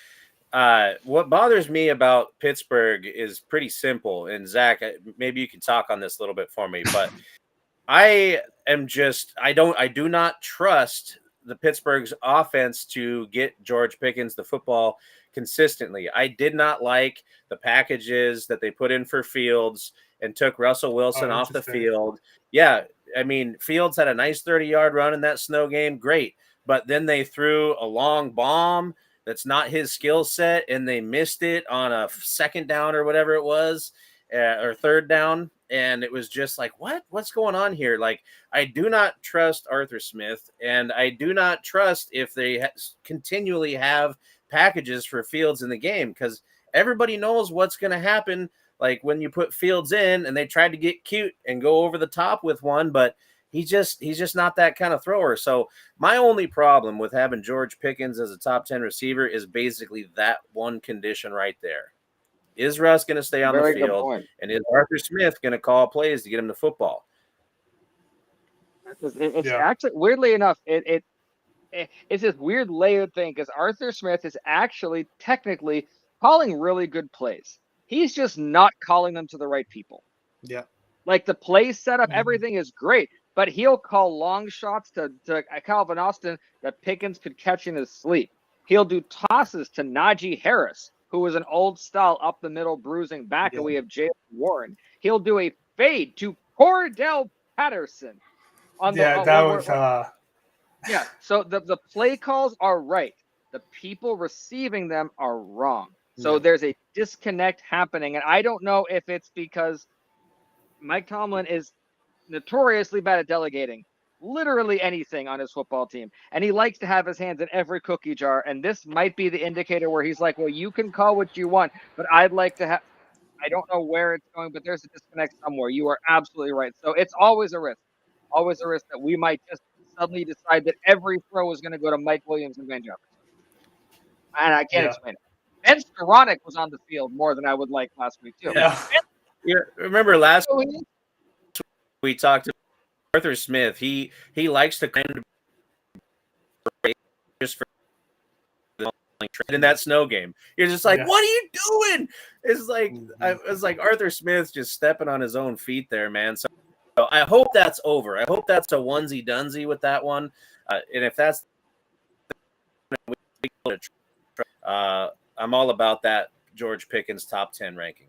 what bothers me about Pittsburgh is pretty simple. And Zach, maybe you can talk on this a little bit for me, but I do not trust the Pittsburgh's offense to get George Pickens the football consistently. I did not like the packages that they put in for Fields and took Russell Wilson off the field. Yeah, I mean, Fields had a nice 30-yard run in that snow game. Great. But then they threw a long bomb that's not his skill set, and they missed it on a second down or whatever it was, or third down. And it was just like, what's going on here? Like, I do not trust Arthur Smith, and I do not trust if they continually have packages for Fields in the game, because everybody knows what's going to happen. Like when you put Fields in and they tried to get cute and go over the top with one, but he's just not that kind of thrower. So my only problem with having George Pickens as a top 10 receiver is basically that one condition right there. Is Russ going to stay on the field? And is Arthur Smith going to call plays to get him the football? It's actually, weirdly enough, it's this weird layered thing because Arthur Smith is actually technically calling really good plays. He's just not calling them to the right people. Yeah. Like the play setup, everything is great, but he'll call long shots to Calvin Austin that Pickens could catch in his sleep. He'll do tosses to Najee Harris, who was an old style up the middle bruising back, and we have Jaylen Warren. He'll do a fade to Cordell Patterson. So the play calls are right. The people receiving them are wrong. So there's a disconnect happening, and I don't know if it's because Mike Tomlin is notoriously bad at delegating literally anything on his football team, and he likes to have his hands in every cookie jar, and this might be the indicator where he's like, well, you can call what you want, but I'd like to have – I don't know where it's going, but there's a disconnect somewhere. You are absolutely right. So it's always a risk that we might just suddenly decide that every throw is going to go to Mike Williams and Van Jefferson. And I can't explain it. Ben Skoranek was on the field more than I would like last week, too. Yeah. Remember last week we talked about Arthur Smith. He likes to kind of just for in that snow game. You're just like, what are you doing? It's like Arthur Smith just stepping on his own feet there, man. So I hope that's over. I hope that's a onesie donesie with that one. And if that's I'm all about that George Pickens top 10 ranking.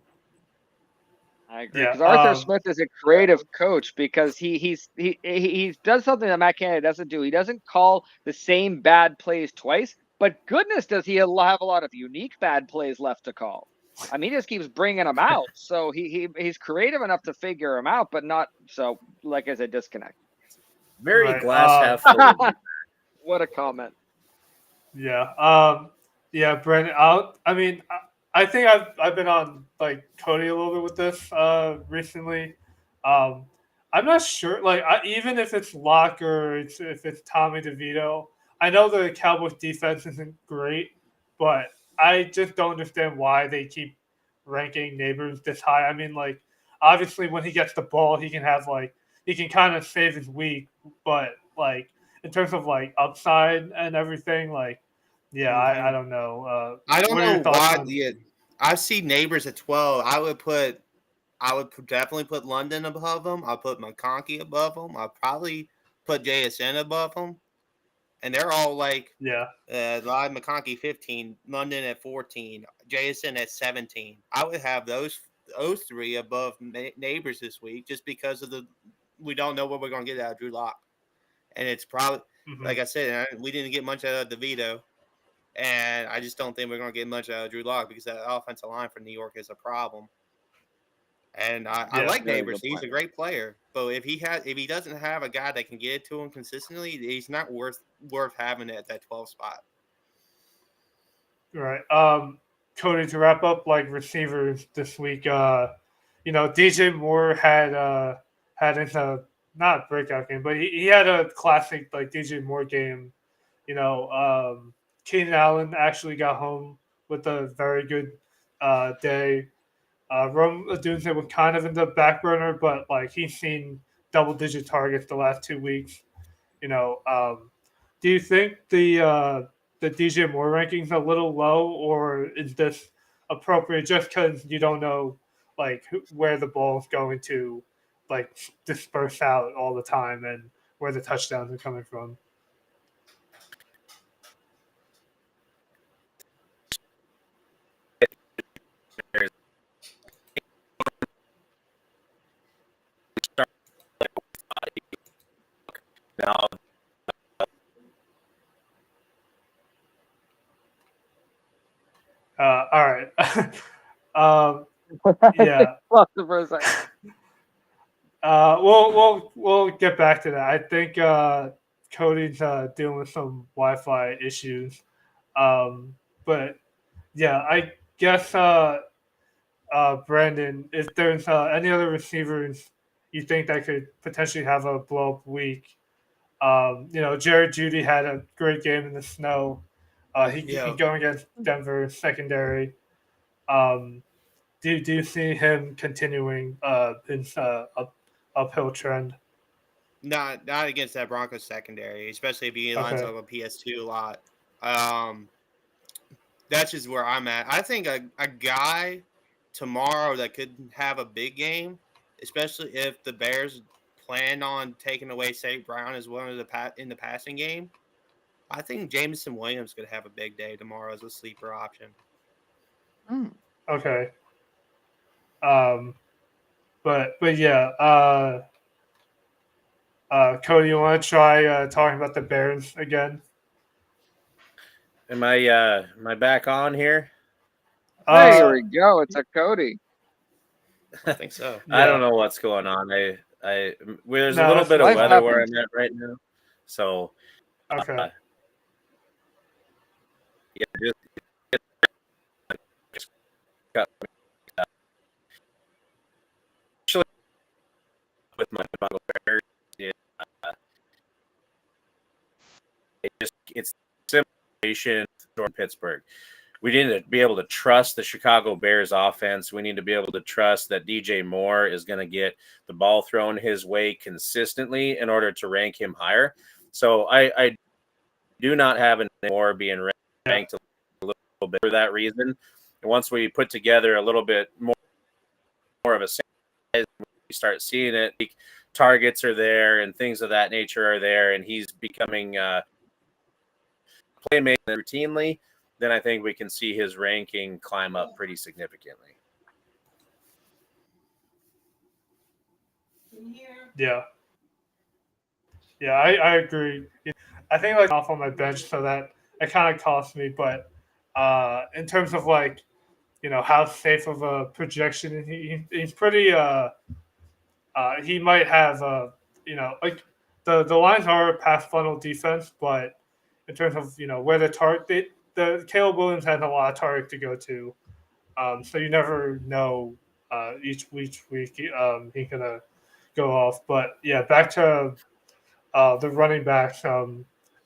I agree. Because Arthur Smith is a creative coach because he does something that Matt Canada doesn't do. He doesn't call the same bad plays twice, but goodness, does he have a lot of unique bad plays left to call. I mean, he just keeps bringing them out. So he's creative enough to figure them out, but not so, like I said, disconnect. Very glass half full. What a comment. Yeah. Yeah, Brandon. I think I've been on like Cody a little bit with this recently. Um, I'm not sure. Like, even if it's Locke or if it's Tommy DeVito, I know the Cowboys defense isn't great, but I just don't understand why they keep ranking Neighbors this high. I mean, like, obviously when he gets the ball, he can kind of save his week, but like in terms of like upside and everything, like yeah, I don't know. I don't What are know your thoughts why. on? Yeah, I see Neighbors at 12. I would definitely put London above them. I'll put McConkey above them. I'll probably put JSN above them. And they're all like Yeah, Live McConkey 15, London at 14, JSN at 17. I would have those three above Neighbors this week just because of we don't know what we're going to get out of Drew Lock. And it's probably, like I said, we didn't get much out of DeVito. And I just don't think we're going to get much out of Drew Lock because that offensive line for New York is a problem. And I yeah, like very Neighbors. good He's point. a great player. But if he doesn't have a guy that can get it to him consistently, he's not worth having at that 12 spot. right. Cody, to wrap up, like receivers this week. DJ Moore had his not breakout game, but he had a classic like DJ Moore game. Keenan Allen actually got home with a very good day. Rome Odunze was kind of in the back burner, but like he's seen double-digit targets the last 2 weeks. You know, do you think the DJ Moore rankings a little low, or is this appropriate just because you don't know like where the ball is going to like disperse out all the time and where the touchdowns are coming from? Now, All right. Yeah. Lost it for a second. We'll get back to that. I think Cody's dealing with some Wi-Fi issues, but yeah, I guess Brandon, if there's any other receivers you think that could potentially have a blow up week, Jared Judy had a great game in the snow. He going against Denver secondary. Um, do you see him continuing his uphill trend? Not against that Broncos secondary, especially if he lines up a PS2 a lot. That's just where I'm at. I think a guy tomorrow that could have a big game, especially if the Bears plan on taking away St. Brown as well in the passing game. I think Jameson Williams could have a big day tomorrow as a sleeper option. Okay. But yeah. Cody, you want to try talking about the Bears again? am I back on here? There we go. It's a Cody. I think so. I don't know what's going on. There's a No, little bit of life weather where happens. I'm at right now, so Okay. yeah, just got actually with my Chicago Bears. It's simulation from Pittsburgh. We need to be able to trust the Chicago Bears offense. We need to be able to trust that DJ Moore is going to get the ball thrown his way consistently in order to rank him higher. So I do not have Moore being ranked a little bit for that reason. And once we put together a little bit more of a size, we start seeing it. Targets are there and things of that nature are there, and he's becoming playmaking routinely, then I think we can see his ranking climb up pretty significantly. Yeah. Yeah, I agree. I think like off on my bench, so that it kind of cost me. But in terms of like, how safe of a projection he's pretty. He might have like the Lions are a pass funnel defense, but in terms of where the target. The Caleb Williams has a lot of target to go to, so you never know each week he's gonna go off. But yeah, back to the running backs.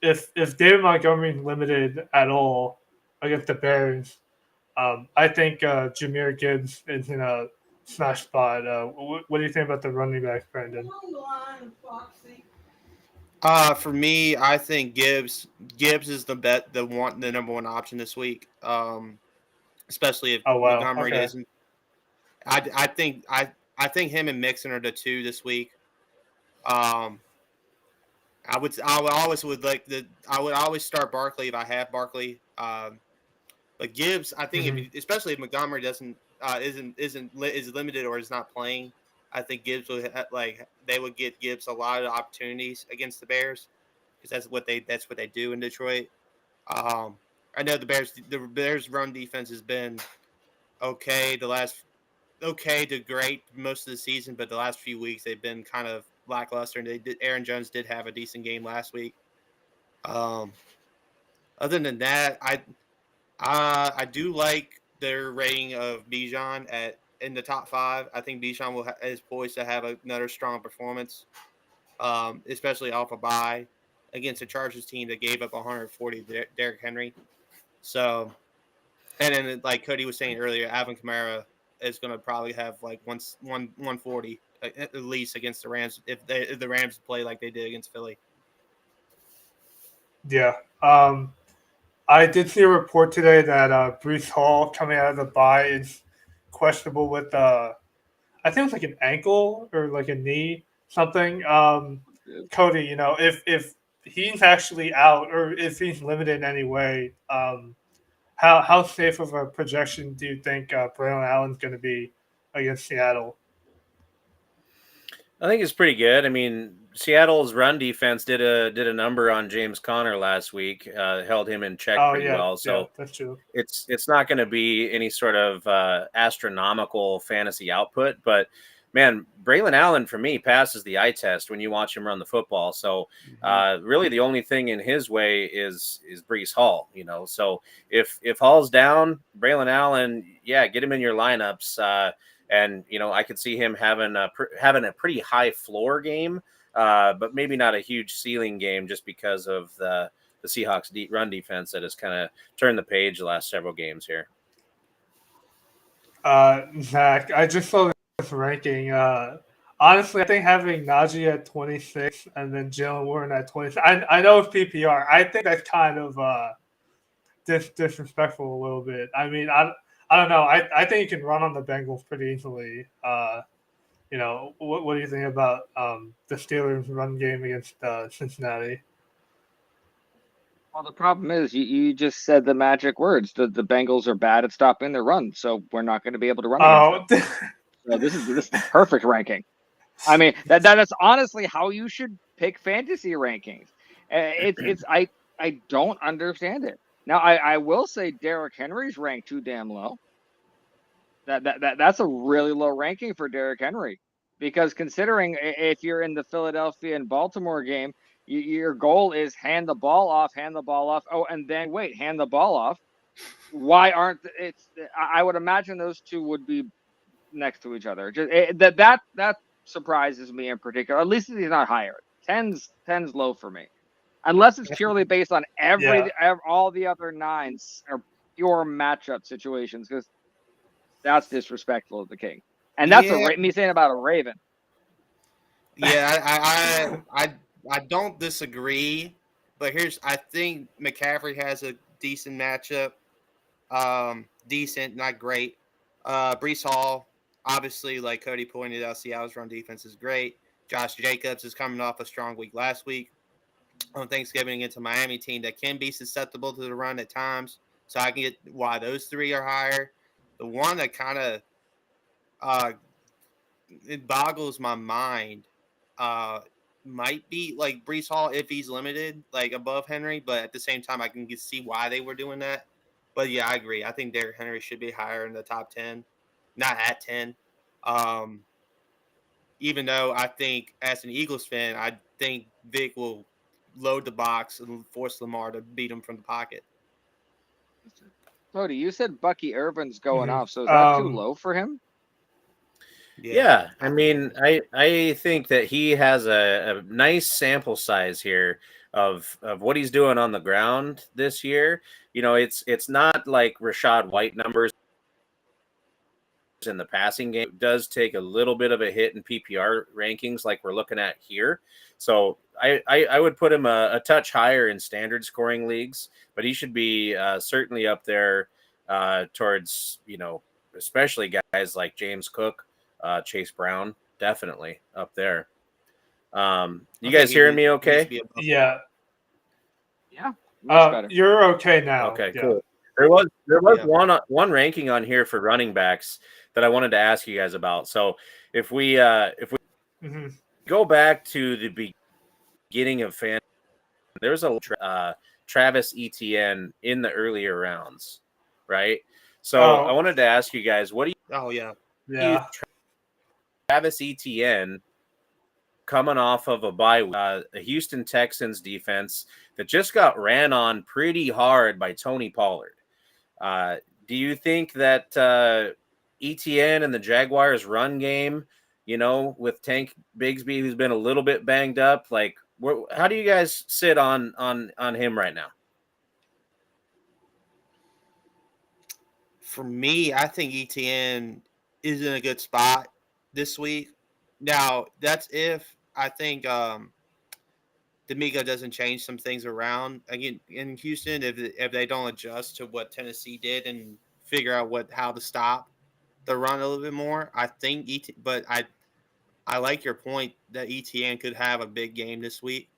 If David Montgomery is limited at all against the Bears, I think Jahmyr Gibbs is in a smash spot. What do you think about the running backs, Brandon? For me, I think Gibbs is the number one option this week. Especially if Oh wow, Montgomery okay. isn't. I think him and Mixon are the two this week. Um, I would always start Barkley if I have Barkley. But Gibbs, I think Mhm. especially if Montgomery doesn't is limited or is not playing, I think Gibbs would they would get Gibbs a lot of opportunities against the Bears because that's what they do in Detroit. I know the Bears run defense has been okay okay to great most of the season, but the last few weeks they've been kind of lackluster. And Aaron Jones did have a decent game last week. Um, Other than that, I do like their rating of Bijan in the top 5. I think Bijan is poised to have another strong performance, especially off a bye against a Chargers team that gave up 140 to Derrick Henry. So, and then like Cody was saying earlier, Alvin Kamara is going to probably have like 140 at least against the Rams if the Rams play like they did against Philly. Yeah. I did see a report today that Brees Hall coming out of the bye is questionable with I think it was like an ankle or like a knee something. Cody, if he's actually out or if he's limited in any way, how safe of a projection do you think Braylon Allen's going to be against Seattle? I think it's pretty good. I mean, Seattle's run defense did a number on James Conner last week, held him in check Oh pretty yeah, well. yeah, So that's true. it's not going to be any sort of astronomical fantasy output, but man, Braylon Allen for me passes the eye test when you watch him run the football. So really, the only thing in his way is Brees Hall. So if Hall's down, Braylon Allen, yeah, get him in your lineups. And I could see him having a pretty high floor game, but maybe not a huge ceiling game just because of the Seahawks run defense that has kind of turned the page the last several games here. Zach, I just saw this ranking. Honestly, I think having Najee at 26 and then Jalen Warren at 26. I know it's PPR. I think that's kind of disrespectful a little bit. I mean, I don't know. I think you can run on the Bengals pretty easily. What do you think about the Steelers' run game against Cincinnati? Well, the problem is you just said the magic words. The Bengals are bad at stopping their run, so we're not going to be able to run against them. So this is the perfect ranking. I mean, that is honestly how you should pick fantasy rankings. I don't understand it. Now I will say Derrick Henry's ranked too damn low. That's a really low ranking for Derrick Henry, because considering if you're in the Philadelphia and Baltimore game, your goal is hand the ball off. Oh, and then wait, hand the ball off. Why aren't it's? I would imagine those two would be next to each other. Just that surprises me in particular. At least he's not higher. Ten's low for me, unless it's purely based on Yeah. all the other 9s are pure matchup situations, because that's disrespectful of the king. And that's me saying about a Raven. Yeah, I don't disagree, but I think McCaffrey has a decent matchup. Decent, not great. Brees Hall, obviously, like Cody pointed out, Seattle's run defense is great. Josh Jacobs is coming off a strong week last week on Thanksgiving against a Miami team that can be susceptible to the run at times. So I can get why those 3 are higher. The one that kind of it boggles my mind might be like Brees Hall if he's limited, like above Henry, but at the same time, I can see why they were doing that. But yeah, I agree. I think Derrick Henry should be higher in the top 10, not at 10. Even though I think, as an Eagles fan, I think Vic will load the box and force Lamar to beat him from the pocket. Cody, you said Bucky Irvin's going Mhm. off, so is that too low for him? Yeah, I mean, I think that he has a nice sample size here of what he's doing on the ground this year. You know, it's not like Rashad White numbers in the passing game. It does take a little bit of a hit in PPR rankings like we're looking at here. So I would put him a touch higher in standard scoring leagues, but he should be certainly up there towards, you know, especially guys like James Cook, Chase Brown, definitely up there. You guys hearing me okay? Yeah. Yeah, much better. You're okay now. Okay, yeah. cool. There was one ranking on here for running backs that I wanted to ask you guys about. So if we Mhm. go back to the beginning of fan, there's a Travis Etienne in the earlier rounds, right? So I wanted to ask you guys, what do you? Oh yeah. Yeah. Travis Etienne coming off of a bye week, the Houston Texans defense that just got ran on pretty hard by Tony Pollard. Do you think that ETN and the Jaguars' run game, you know, with Tank Bigsby, who's been a little bit banged up, like, how do you guys sit on him right now? For me, I think ETN is in a good spot this week. Now, that's if I think D'Amico doesn't change some things around again in Houston. If they don't adjust to what Tennessee did and figure out how to stop the run a little bit more, I think. But I like your point that ETN could have a big game this week.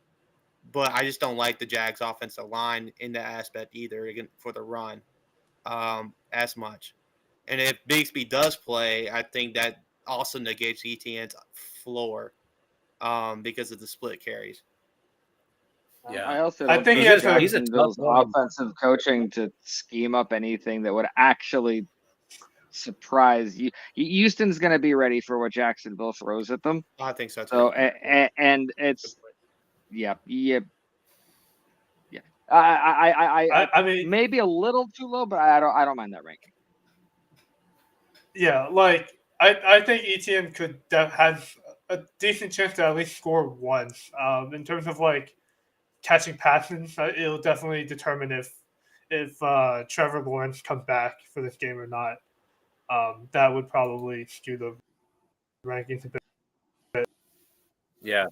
But I just don't like the Jags' offensive line in that aspect either again for the run as much. And if Bigsby does play, I think that also negates ETN's floor because of the split carries. Yeah, I also I don't think think he has Jacksonville's offensive coaching to scheme up anything that would actually surprise you. Houston's going to be ready for what Jacksonville throws at them. I think so too. So and it's yeah. I mean, maybe a little too low, but I don't mind that ranking. Yeah, like I think ETN could has a decent chance to at least score once. In terms of like catching passes, it'll definitely determine if Trevor Lawrence comes back for this game or not. That would probably skew the rankings a bit. Yeah.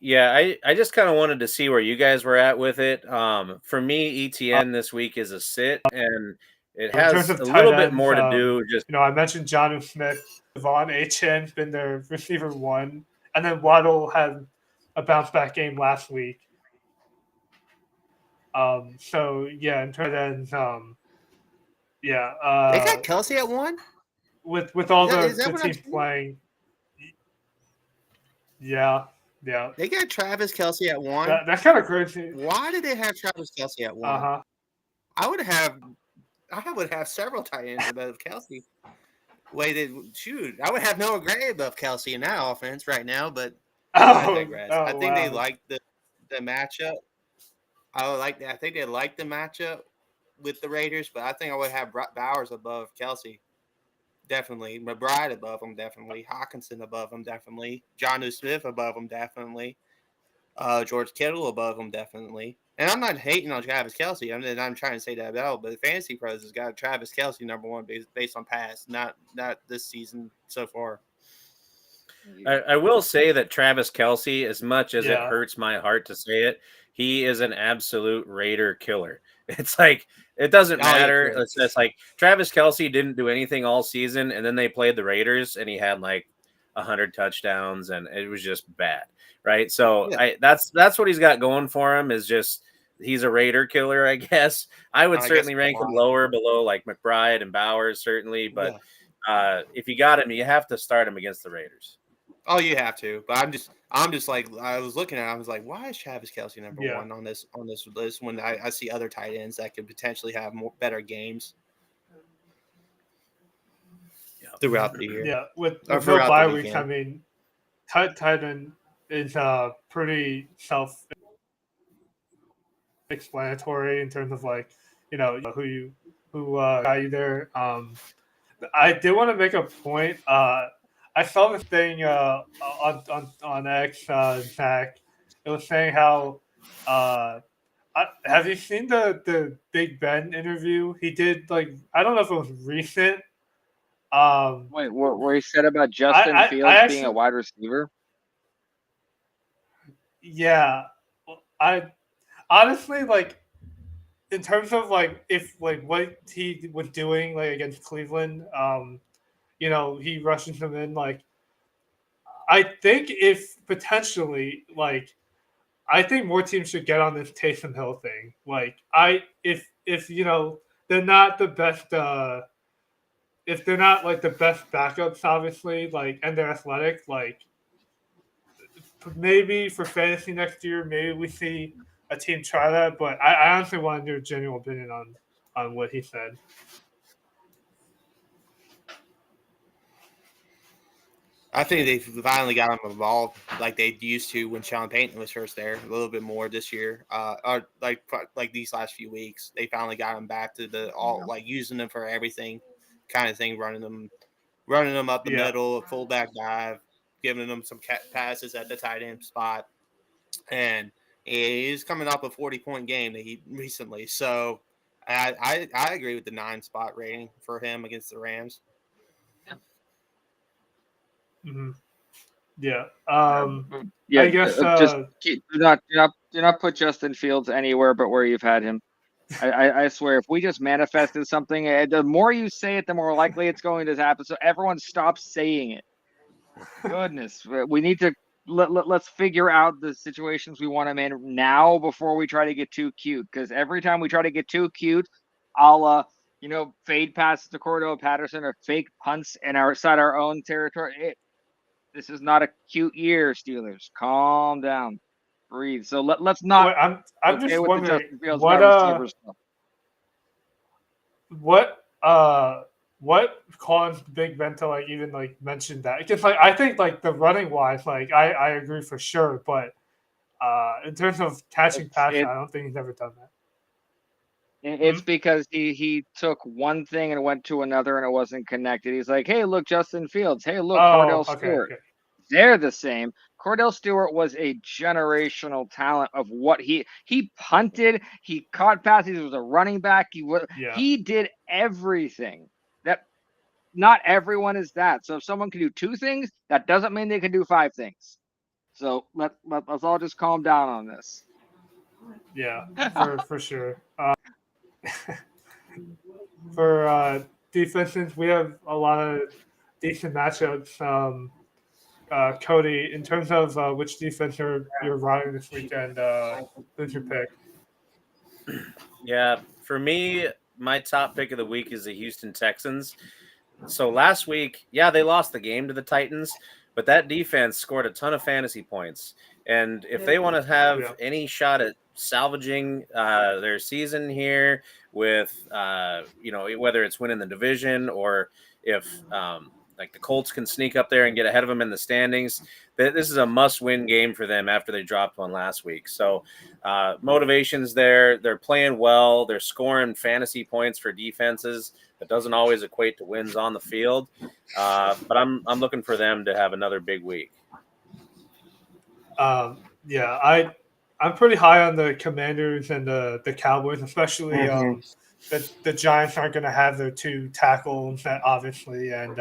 Yeah, I just kind of wanted to see where you guys were at with it. For me, ETN this week is a sit, and it In terms has of a tight little bit ends, more to do. Just I mentioned Jonnu Smith, Devon Achane been their receiver one, and then Waddle had a bounce back game last week. So yeah, in terms of they got Kelsey at one. With all Is that the what teams playing. Yeah. They got Travis Kelsey at one. That's kind of crazy. Why did they have Travis Kelsey at one? Uh-huh. I would have several tight ends above Kelsey. I would have Noah Gray above Kelsey in that offense right now, but I digress. I think they like the matchup. I think they like the matchup with the Raiders, but I think I would have Bowers above Kelsey. Definitely. McBride above him, definitely. Hawkinson above him, definitely. Jonnu Smith above him, definitely. George Kittle above him, definitely. And I'm not hating on Travis Kelsey. I'm trying to say that about, but Fantasy Pros has got Travis Kelsey number one based on pass, not this season so far. I will say that Travis Kelsey, as much as it hurts my heart to say it, he is an absolute Raider killer. It's like it doesn't matter. It's just like Travis Kelsey didn't do anything all season, and then they played the Raiders, and he had like 100 touchdowns, and it was just bad, right? So that's what he's got going for him. Is just he's a Raider killer, I guess. I would certainly rank him lower, below like McBride and Bowers, certainly. But if you got him, you have to start him against the Raiders. Oh, you have to, but I'm just like I was looking at. I was like, why is Travis Kelsey number one on this list when I see other tight ends that could potentially have better games throughout the year? Yeah, with no bye weeks, I mean, tight end is pretty explanatory in terms of like who got you there. I did want to make a point. I saw this thing on X, Zach. It was saying how have you seen the Big Ben interview he did? Like I don't know if it was recent. Wait, what he said about Justin I Fields being a actually, wide receiver? yeah, I honestly like in terms of like if like what he was doing like against Cleveland. He rushes him in like I think if potentially like I think more teams should get on this Taysom Hill thing. Like if they're not the best if they're not like the best backups obviously like and they're athletic like maybe for fantasy next year maybe we see a team try that but I honestly want to do a genuine opinion on what he said. I think they finally got him involved like they used to when Sean Payton was first there. A little bit more this year, or like these last few weeks, they finally got him back to the all like using them for everything, kind of thing, running them up the Yeah. middle, a fullback dive, giving them some passes at the tight end spot, and he's coming off a 40-point game that he recently. So I agree with the 9 spot rating for him against the Rams. Mm-hmm. Yeah. Yeah, I guess just do not put Justin Fields anywhere but where you've had him. I swear, if we just manifested something, the more you say it, the more likely it's going to happen. So everyone stops saying it. Goodness, we need to let's figure out the situations we want to man now before we try to get too cute. Because every time we try to get too cute, I'll fade passes to Cordell Patterson or fake punts in outside our own territory. This is not a cute year, Steelers. Calm down, breathe. So let's not. wait, I'm Okay, just with the wondering Justin Fields what wide receiver stuff. what caused Big Ben to like even like mention that because like I think like the running wise like I agree for sure but in terms of catching It's passes it, I don't think he's ever done that. it's because he took one thing and went to another and it wasn't connected. He's like, hey, look, Justin Fields. Hey, look, Oh, Cordell okay. Stewart. They're the same. Cordell Stewart was a generational talent of what he punted, he caught passes, he was a running back, Yeah. he did everything. That not everyone is that. So if someone can do 2 things, that doesn't mean they can do 5 things. So let's all just calm down on this. Yeah, for sure. For defenses, we have a lot of decent matchups. Cody, in terms of which defense you're riding this weekend, who's your pick? Yeah, for me, my top pick of the week is the Houston Texans. So last week, yeah, they lost the game to the Titans, but that defense scored a ton of fantasy points. And if they want to have any shot at salvaging their season here with, whether it's winning the division or if like the Colts can sneak up there and get ahead of them in the standings, this is a must-win game for them after they dropped one last week. So motivation's there. They're playing well. They're scoring fantasy points for defenses. That doesn't always equate to wins on the field, but I'm looking for them to have another big week. Yeah, I'm pretty high on the Commanders and the Cowboys, especially the Giants aren't going to have their 2 tackles, obviously, and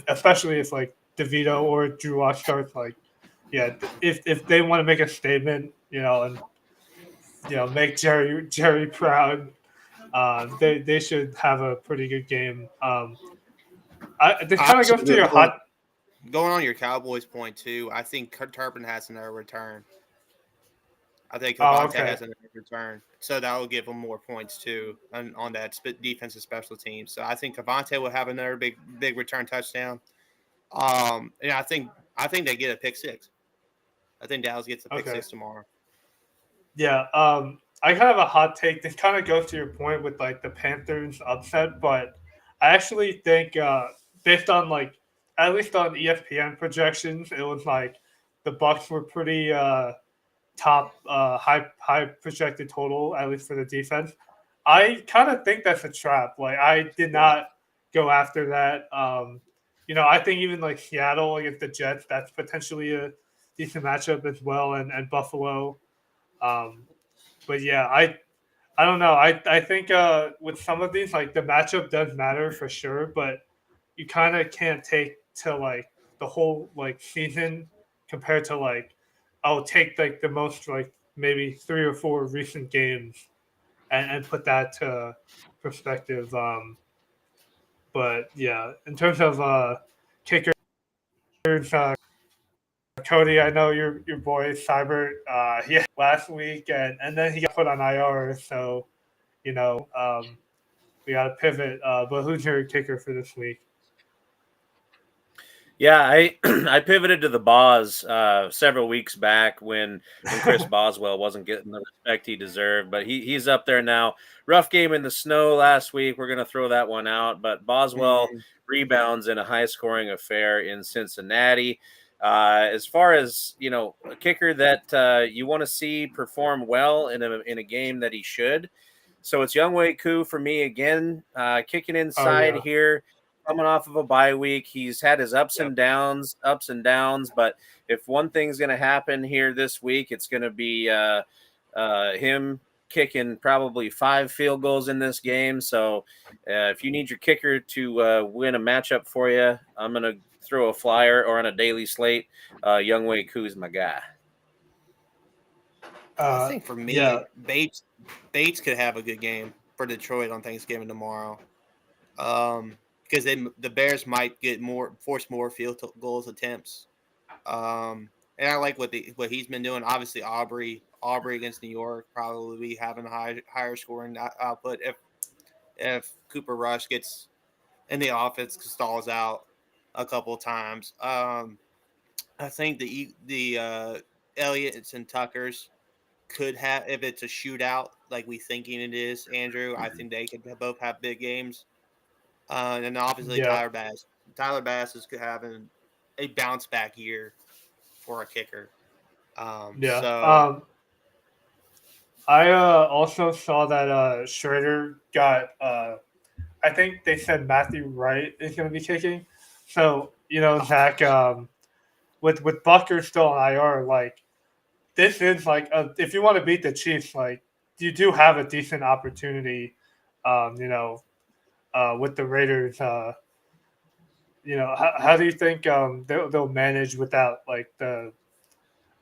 especially if like DeVito or Drew Lock starts like, yeah, if they want to make a statement, and make Jerry proud, they should have a pretty good game. This kind of goes to your hot. Going on your Cowboys point too, I think Turpin has another return. I think Avante has another return, so that will give them more points too on that defensive special teams. So I think Avante will have another big return touchdown. And I think they get a pick 6. I think Dallas gets a pick 6 tomorrow. Yeah, I kind of have a hot take. This kind of goes to your point with like the Panthers upset, but I actually think based on like at least on ESPN projections, it was like the Bucks were pretty top high projected total, at least for the defense. I kind of think that's a trap. Like I did not go after that. I think even like Seattle against the Jets, that's potentially a decent matchup as well, and Buffalo. Um, but yeah, I don't know. I think with some of these, like the matchup does matter for sure, but you kind of can't take to like the whole like season compared to like I'll take like the most like maybe 3 or 4 recent games and put that to perspective. But yeah, in terms of kickers, Cody, I know your boy Cybert. He had last week, and then he got put on IR. So we got to pivot. But who's your kicker for this week? Yeah, I I pivoted to the Boz several weeks back when Chris Boswell wasn't getting the respect he deserved, but he's up there now. Rough game in the snow last week. We're gonna throw that one out, but Boswell rebounds in a high scoring affair in Cincinnati. As far as a kicker that you want to see perform well in a game that he should. So it's Younghoe Koo for me again, kicking inside here, coming off of a bye week. He's had his ups and downs, but if one thing's going to happen here this week, it's going to be him kicking probably 5 field goals in this game. So if you need your kicker to win a matchup for you, I'm going to throw a flyer or on a daily slate. Younghoe Koo is my guy. I think for me, Bates could have a good game for Detroit on Thanksgiving tomorrow, because the Bears might force more field goals attempts, and I like what he's been doing. Obviously, Aubrey against New York probably be having a higher scoring output if Cooper Rush gets in the offense, stalls out a couple of times. I think the Elliott's and Tuckers could have, if it's a shootout like we thinking it is, Andrew. I think they could both have big games. And obviously Tyler Bass is having a bounce back year for a kicker. So I also saw that Schrader got. I think they said Matthew Wright is going to be kicking. So Zach, with Bucker still on IR, like this is like if you want to beat the Chiefs, like you do have a decent opportunity. With the Raiders, how do you think they'll manage without like the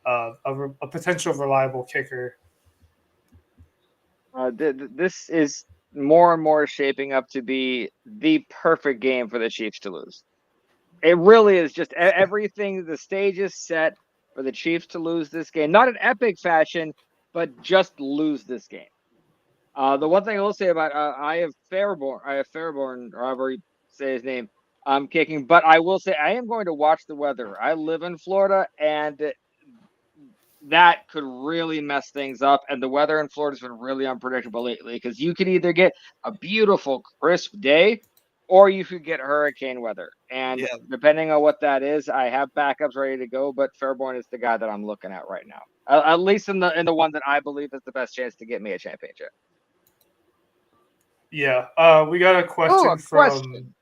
a potential reliable kicker? This is more and more shaping up to be the perfect game for the Chiefs to lose. It really is just everything. The stage is set for the Chiefs to lose this game, not in epic fashion, but just lose this game. The one thing I will say about I have Fairborn, or however you say his name, kicking, but I will say I am going to watch the weather. I live in Florida, and that could really mess things up. And the weather in Florida has been really unpredictable lately, because you could either get a beautiful, crisp day, or you could get hurricane weather. And depending on what that is, I have backups ready to go. But Fairborn is the guy that I'm looking at right now, at least in the one that I believe is the best chance to get me a championship. Yeah, we got a question from.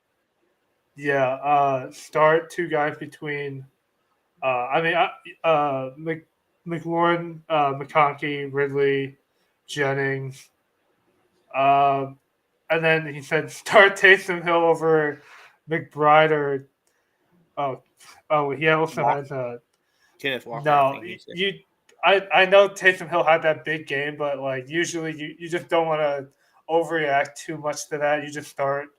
Yeah, start 2 guys between. McLaurin, McConkey, Ridley, Jennings. And then he said start Taysom Hill over McBride or he also has a Kenneth Walker. No, I know Taysom Hill had that big game, but like usually you just don't want to overreact too much to that. You just start.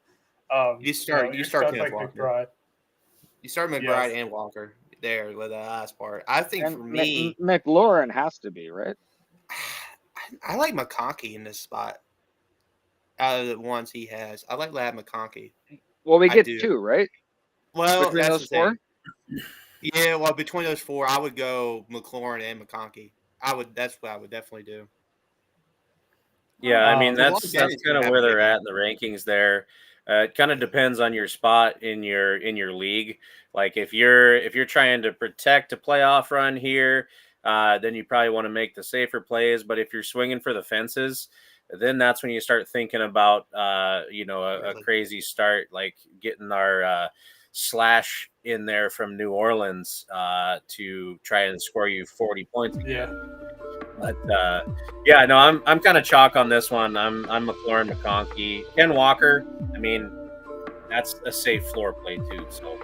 You start like Walker. McBride. You start McBride and Walker there with the last part. I think for me, McLaurin has to be right. I like McConkey in this spot. Out of the ones he has, I like Lad McConkey. Well, we get 2, right? Well, between those 4. Yeah, well, between those 4, I would go McLaurin and McConkey. That's what I would definitely do. Yeah, I mean that's kind of where they're at in the rankings there. It kind of depends on your spot in your league. Like if you're trying to protect a playoff run here, then you probably want to make the safer plays. But if you're swinging for the fences, then that's when you start thinking about, a crazy start, like getting our slash in there from New Orleans to try and score you 40 points again. But I'm kind of chalk on this one. I'm McLaurin McConkey. Ken Walker, I mean, that's a safe floor play too. So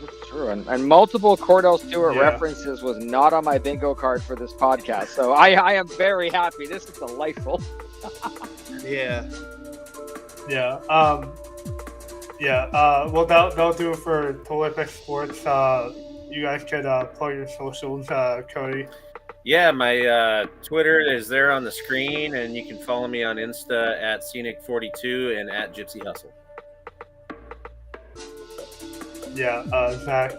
that's true. And multiple Cordell Stewart references was not on my bingo card for this podcast. So I am very happy. This is delightful. Yeah. Well, that'll do it for Prolific Sports. You guys could plug your socials, Cody. Yeah, my Twitter is there on the screen, and you can follow me on Insta at Scenic42 and at Gypsy Hustle. Zach.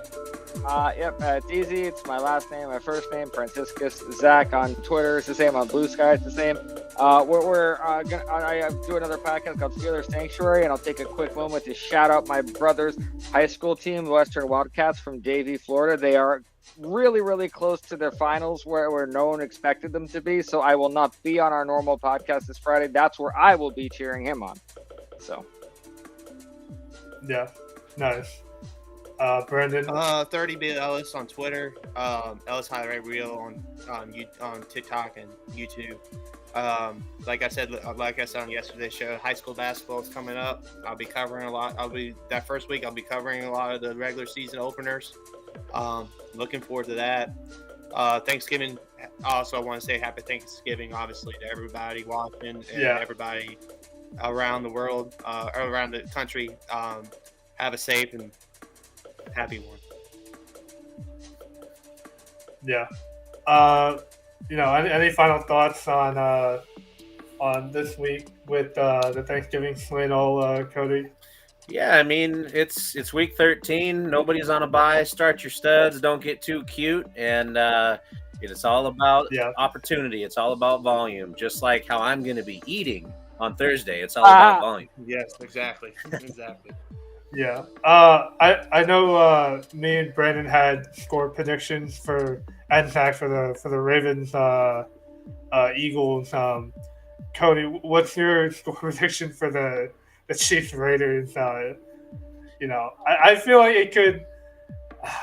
It's easy. It's my last name, my first name, Franciscus Zach on Twitter. It's the same on Blue Sky. It's the same. I do another podcast called Steelers Sanctuary, and I'll take a quick moment to shout out my brother's high school team, the Western Wildcats from Davie, Florida. They are really, really close to their finals where no one expected them to be. So I will not be on our normal podcast this Friday. That's where I will be cheering him on. So. Yeah, nice. Brandon. 30-bit Ellis on Twitter. Ellis Highlight Reel on TikTok and YouTube. Like I said on yesterday's show, high school basketball is coming up. I'll be covering a lot. That first week I'll be covering a lot of the regular season openers. Looking forward to that. Thanksgiving. Also, I want to say happy Thanksgiving, obviously, to everybody watching and everybody around the world, around the country. Have a safe and happy one. Yeah. Any final thoughts on this week with the Thanksgiving slate, Cody? Yeah, I mean, it's week 13. Nobody's on a bye. Start your studs. Don't get too cute. And it's all about opportunity. It's all about volume. Just like how I'm going to be eating on Thursday. It's all about volume. Yes, exactly. Exactly. Yeah. I know me and Brandon had score predictions for the Ravens Eagles. Cody, what's your score prediction for the Chiefs Raiders? I feel like it could.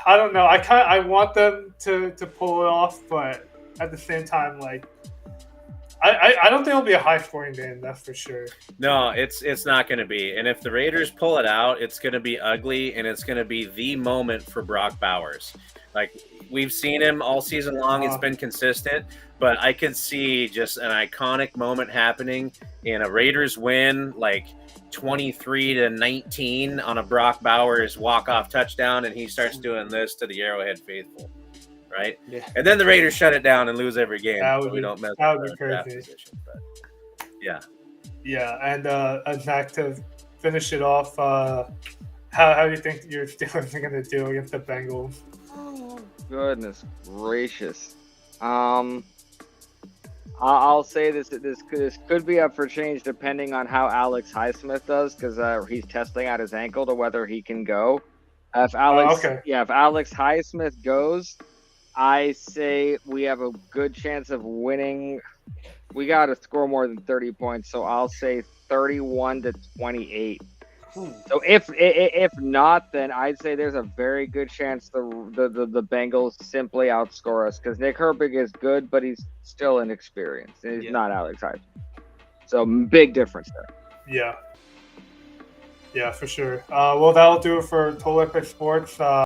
I don't know. I want them to pull it off, but at the same time, like I don't think it'll be a high scoring game. That's for sure. No, it's not going to be. And if the Raiders pull it out, it's going to be ugly, and it's going to be the moment for Brock Bowers. Like, we've seen him all season long. It's been consistent, but I could see just an iconic moment happening in a Raiders win, like 23-19 on a Brock Bowers walk-off touchdown, and he starts doing this to the Arrowhead faithful, right? Yeah. And then the Raiders shut it down and lose every game. That would be crazy. Position, but yeah. Yeah, and Zach, to finish it off, how do you think your Steelers are going to do against the Bengals? Oh, goodness gracious. I'll say this could be up for change depending on how Alex Highsmith does, because he's testing out his ankle to whether he can go. If Alex Highsmith goes, I say we have a good chance of winning. We got to score more than 30 points, so I'll say 31-28. So if not, then I'd say there's a very good chance the Bengals simply outscore us, because Nick Herbig is good, but he's still inexperienced. And he's not Alex Highsmith. So big difference there. Yeah, for sure. Well, that'll do it for Prolific Sports.